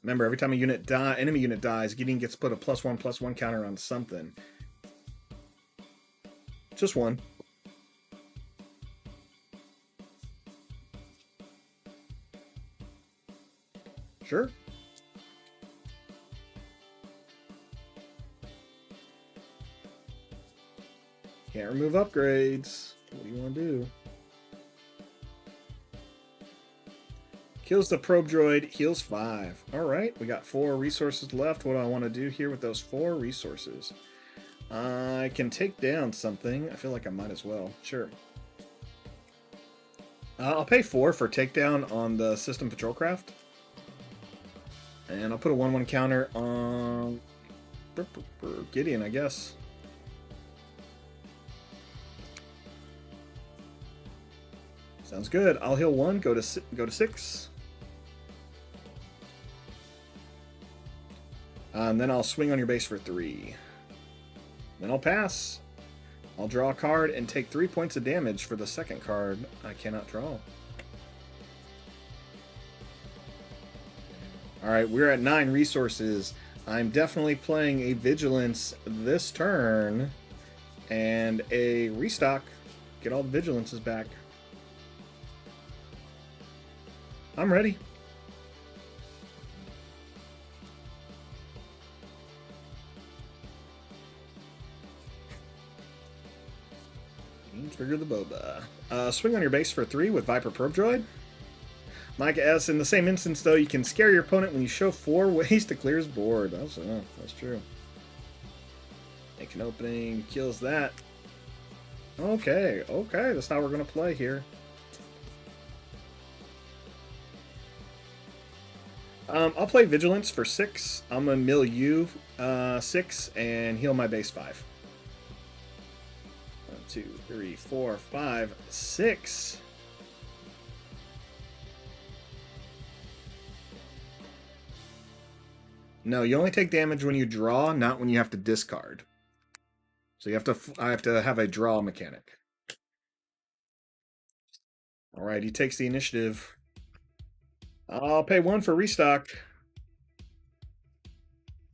Remember, every time a enemy unit dies, Gideon gets put a +1/+1 counter on something. Just one. Sure. Can't remove upgrades. What do you want to do? Kills the probe droid, heals 5. Alright, we got 4 resources left. What do I want to do here with those 4 resources? I can take down something. I feel like I might as well. Sure. I'll pay 4 for takedown on the system patrol craft. And I'll put a 1/1 counter on Gideon, I guess. Sounds good. I'll heal 1, go to 6. And then I'll swing on your base for 3. Then I'll pass. I'll draw a card and take 3 points of damage for the second card I cannot draw. Alright, we're at 9 resources. I'm definitely playing a Vigilance this turn. And a restock. Get all the Vigilances back. I'm ready. Trigger the boba. Swing on your base for 3 with Viper Probe Droid. Mike S. In the same instance, though, you can scare your opponent when you show 4 ways to clear his board. That's true. Make an opening, kills that. Okay, that's how we're going to play here. I'll play Vigilance for 6. I'm going to mill you 6 and heal my base 5. 1, 2, 3, 4, 5, 6. No, you only take damage when you draw, not when you have to discard. So I have to have a draw mechanic. All right, he takes the initiative. I'll pay 1 for restock.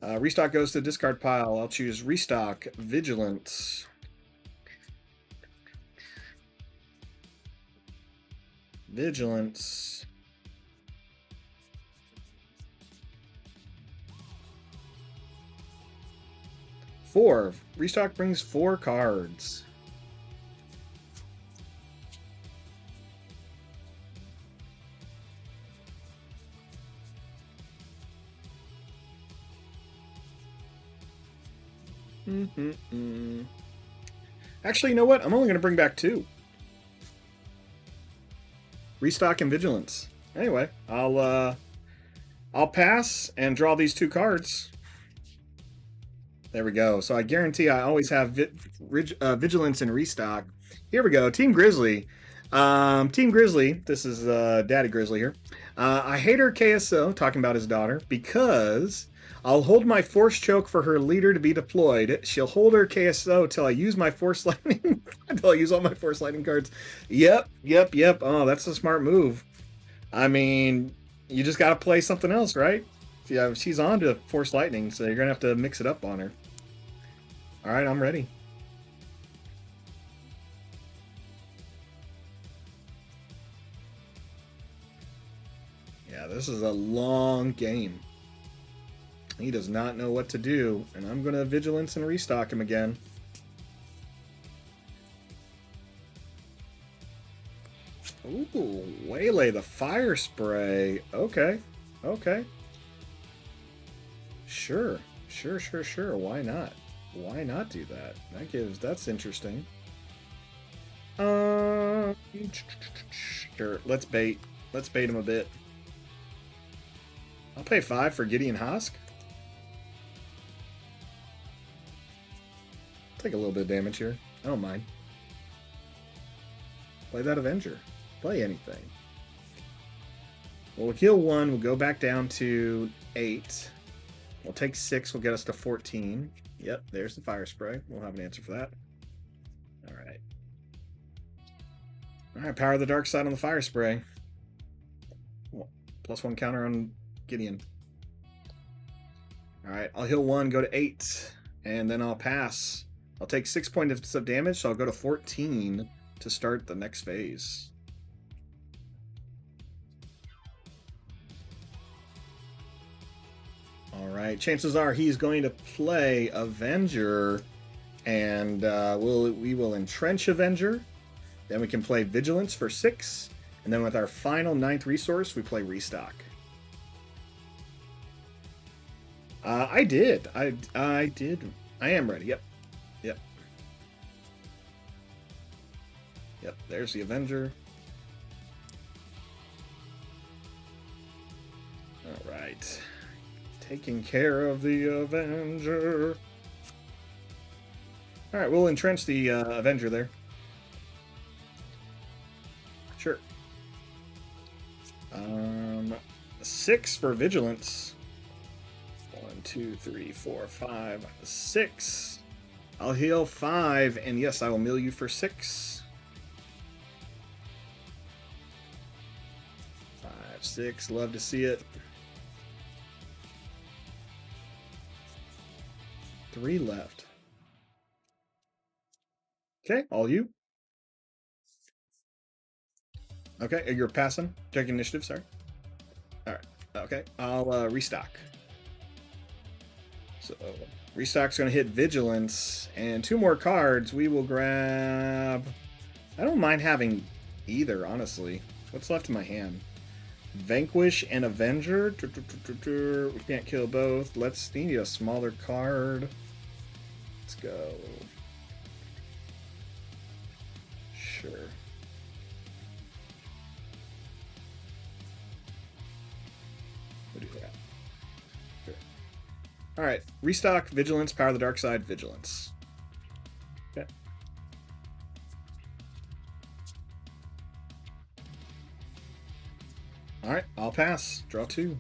Restock goes to the discard pile. I'll choose restock, Vigilance. Vigilance. Four. Restock brings 4 cards. Actually, you know what? I'm only going to bring back 2. Restock and Vigilance. Anyway, I'll pass and draw these 2 cards. There we go. So I guarantee I always have Vigilance and Restock. Here we go. Team Grizzly. Team Grizzly. This is Daddy Grizzly here. I hate her KSO, talking about his daughter, because I'll hold my Force Choke for her leader to be deployed. She'll hold her KSO till I use my Force Lightning. Until I use all my Force Lightning cards. Yep. Oh, that's a smart move. I mean, you just got to play something else, right? Yeah, she's on to Force Lightning, so you're going to have to mix it up on her. All right, I'm ready. Yeah, this is a long game. He does not know what to do, and I'm going to Vigilance and restock him again. Ooh, Waylay the Fire Spray. Okay. Sure. Why not? Why not do that? That's interesting. Sure. Let's bait him a bit. I'll pay 5 for Gideon Hosk. Take a little bit of damage here. I don't mind. Play that Avenger. Play anything. We'll heal 1. We'll go back down to 8. We'll take 6. We'll get us to 14. Yep, there's the Fire Spray. We'll have an answer for that. All right. All right, Power of the Dark Side on the Fire Spray. +1 counter on Gideon. All right, I'll heal 1, go to 8, and then I'll pass. I'll take 6 points of damage, so I'll go to 14 to start the next phase. All right. Chances are he's going to play Avenger, and we will entrench Avenger. Then we can play Vigilance for 6, and then with our final 9th resource, we play Restock. I did. I did. I am ready. Yep. Yep. Yep. There's the Avenger. All right. Taking care of the Avenger. All right, we'll entrench the Avenger there. Sure. 6 for Vigilance. 1, 2, 3, 4, 5, 6. I'll heal 5, and yes, I will mill you for 6. 5, 6. Love to see it. 3 left. Okay, all you. Okay, you're passing. Check initiative, sorry. All right, okay. I'll restock. So, restock's going to hit Vigilance, and 2 more cards. We will grab... I don't mind having either, honestly. What's left in my hand? Vanquish and Avenger. We can't kill both. Let's need a smaller card. Let's go. Sure. We'll do that. Sure. All right. Restock, Vigilance, Power of the Dark Side, Vigilance. Okay. All right. I'll pass. Draw 2.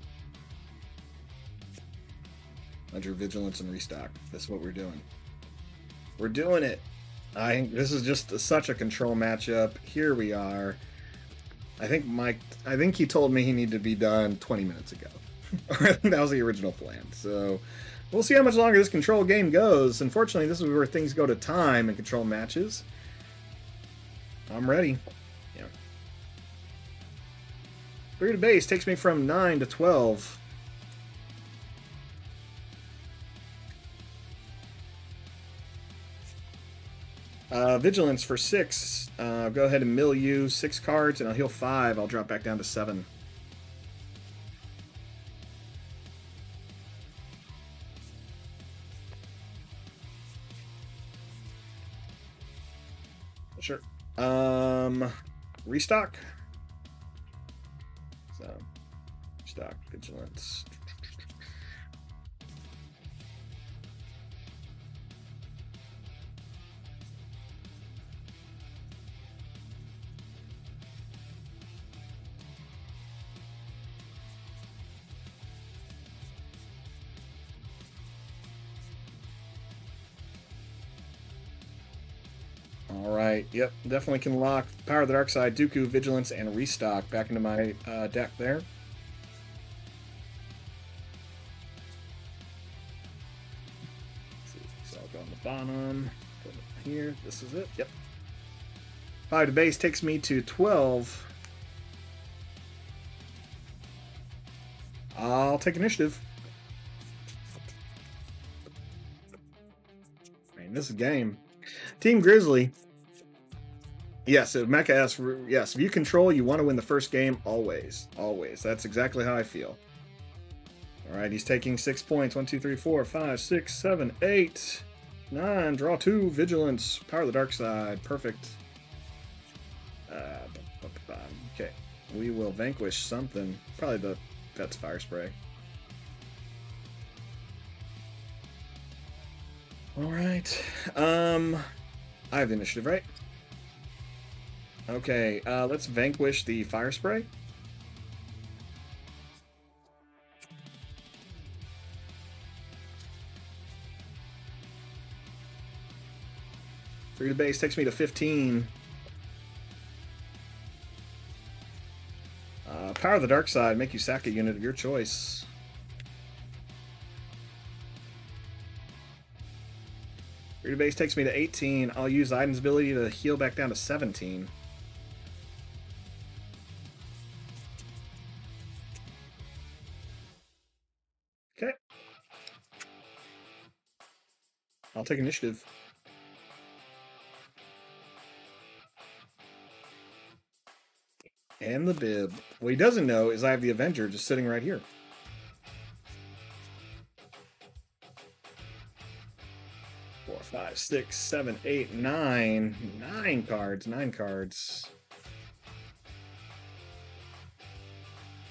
Ledger, Vigilance, and Restock. That's what we're doing. We're doing it. This is just such a control matchup. Here we are. I think he told me he needed to be done 20 minutes ago. Or I think that was the original plan. So we'll see how much longer this control game goes. Unfortunately, this is where things go to time in control matches. I'm ready. Yeah. 3 to base takes me from 9 to 12. Vigilance for 6. Go ahead and mill you 6 cards, and I'll heal 5. I'll drop back down to 7. Sure. Restock. So, restock, Vigilance. Alright, yep, definitely can lock Power of the Dark Side, Dooku, Vigilance, and Restock back into my deck there. So I'll go on the bottom, go here, this is it, yep. 5 to base takes me to 12. I'll take initiative. I mean, this is a game. Team Grizzly. Yes, Mecha asks, yes, if you control, you want to win the first game, always. Always. That's exactly how I feel. Alright, he's taking 6 points. 1, 2, 3, 4, 5, 6, 7, 8, 9. Draw 2. Vigilance. Power of the Dark Side. Perfect. Okay. We will vanquish something. Probably the Pet's Fire Spray. Alright. I have the initiative, right? Okay, let's vanquish the Fire Spray. Three to base takes me to 15. Power of the Dark Side, make you sack a unit of your choice. Three to base takes me to 18. I'll use Iden's ability to heal back down to 17. Okay. I'll take initiative. And the bib. What he doesn't know is I have the Avenger just sitting right here. Four, five, six, seven, eight, nine. 9 cards. 9 cards.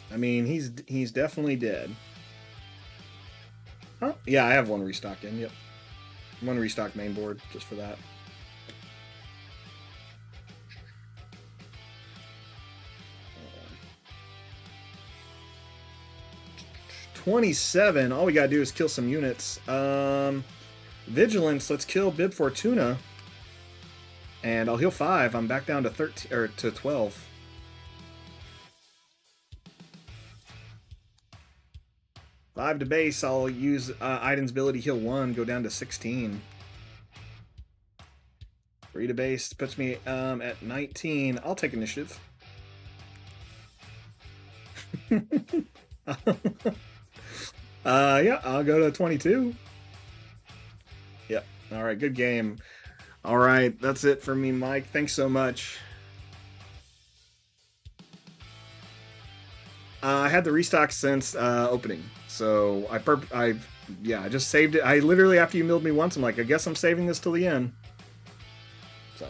I mean, he's definitely dead. Huh? Yeah, I have one restocked in. Yep. One restocked main board just for that. 27. All we gotta do is kill some units. Vigilance. Let's kill Bib Fortuna, and I'll heal 5. I'm back down to 13 or to 12. Five to base. I'll use Iden's ability heal 1. Go down to 16. 3 to base puts me at 19. I'll take initiative. Yeah, I'll go to 22. Yep. All right, good game. All right, that's it for me, Mike. Thanks so much. I had the restock since opening, so I just saved it. I literally, after you milled me once, I'm like, I guess I'm saving this till the end. So.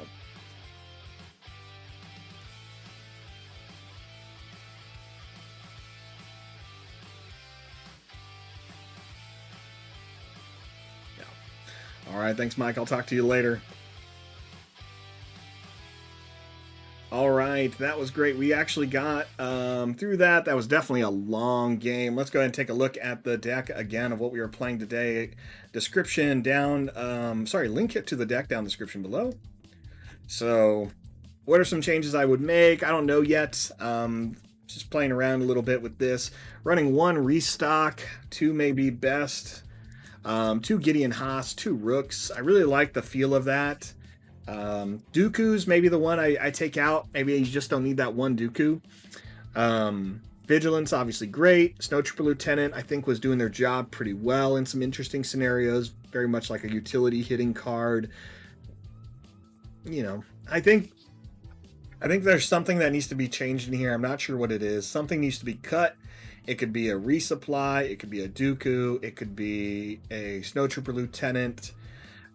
All right, thanks, Mike. I'll talk to you later. All right, that was great. We actually got through that. That was definitely a long game. Let's go ahead and take a look at the deck again of what we were playing today. Description down, link it to the deck down in the description below. So, what are some changes I would make? I don't know yet. Just playing around a little bit with this. Running 1 restock, 2 maybe best. 2 Gideon Haas, 2 Rooks. I really like the feel of that. Dooku's maybe the one I take out. Maybe you just don't need that one Dooku. Vigilance, obviously great. Snowtrooper Lieutenant, I think, was doing their job pretty well in some interesting scenarios. Very much like a utility hitting card. You know, I think there's something that needs to be changed in here. I'm not sure what it is. Something needs to be cut. It could be a resupply. It could be a Dooku. It could be a Snowtrooper Lieutenant.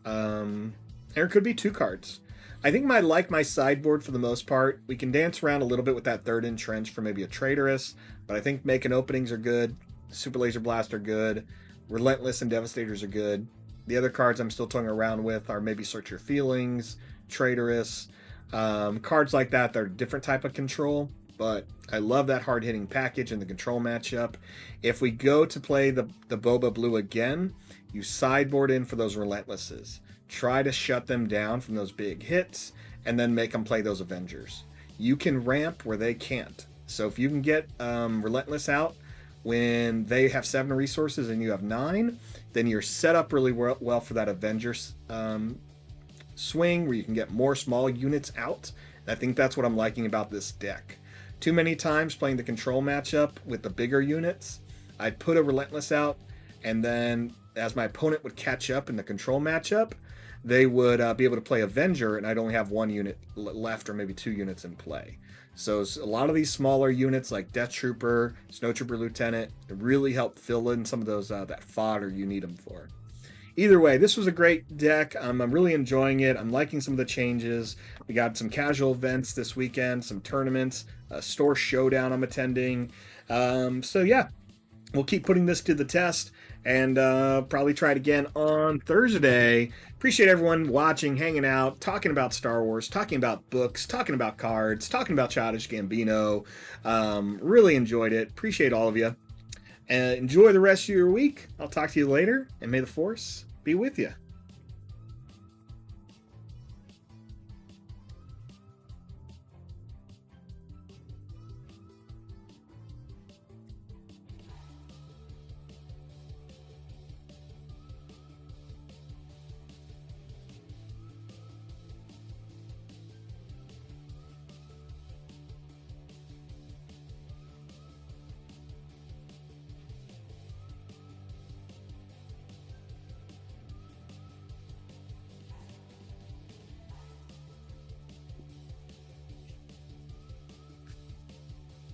There could be 2 cards. I think I like my sideboard for the most part. We can dance around a little bit with that 3rd Entrench for maybe a Traitorous, but I think making openings are good. Super Laser Blast are good. Relentless and Devastators are good. The other cards I'm still toying around with are maybe Search Your Feelings, Traitorous, cards like that. They're a different type of control, but I love that hard-hitting package and the control matchup. If we go to play the Boba Blue again, you sideboard in for those Relentlesses. Try to shut them down from those big hits, and then make them play those Avengers. You can ramp where they can't. So if you can get Relentless out when they have 7 resources and you have 9, then you're set up really well for that Avengers swing where you can get more small units out. And I think that's what I'm liking about this deck. Too many times playing the control matchup with the bigger units, I'd put a Relentless out, and then as my opponent would catch up in the control matchup, they would be able to play Avenger, and I'd only have 1 unit left or maybe 2 units in play. So a lot of these smaller units like Death Trooper, Snowtrooper Lieutenant really help fill in some of those that fodder you need them for. Either way, this was a great deck. I'm really enjoying it. I'm liking some of the changes. We got some casual events this weekend, some tournaments, a store showdown I'm attending. So yeah, we'll keep putting this to the test, and probably try it again on Thursday. Appreciate everyone watching, hanging out, talking about Star Wars, talking about books, talking about cards, talking about Childish Gambino. Really enjoyed it. Appreciate all of you. And enjoy the rest of your week. I'll talk to you later, and may the Force be with you.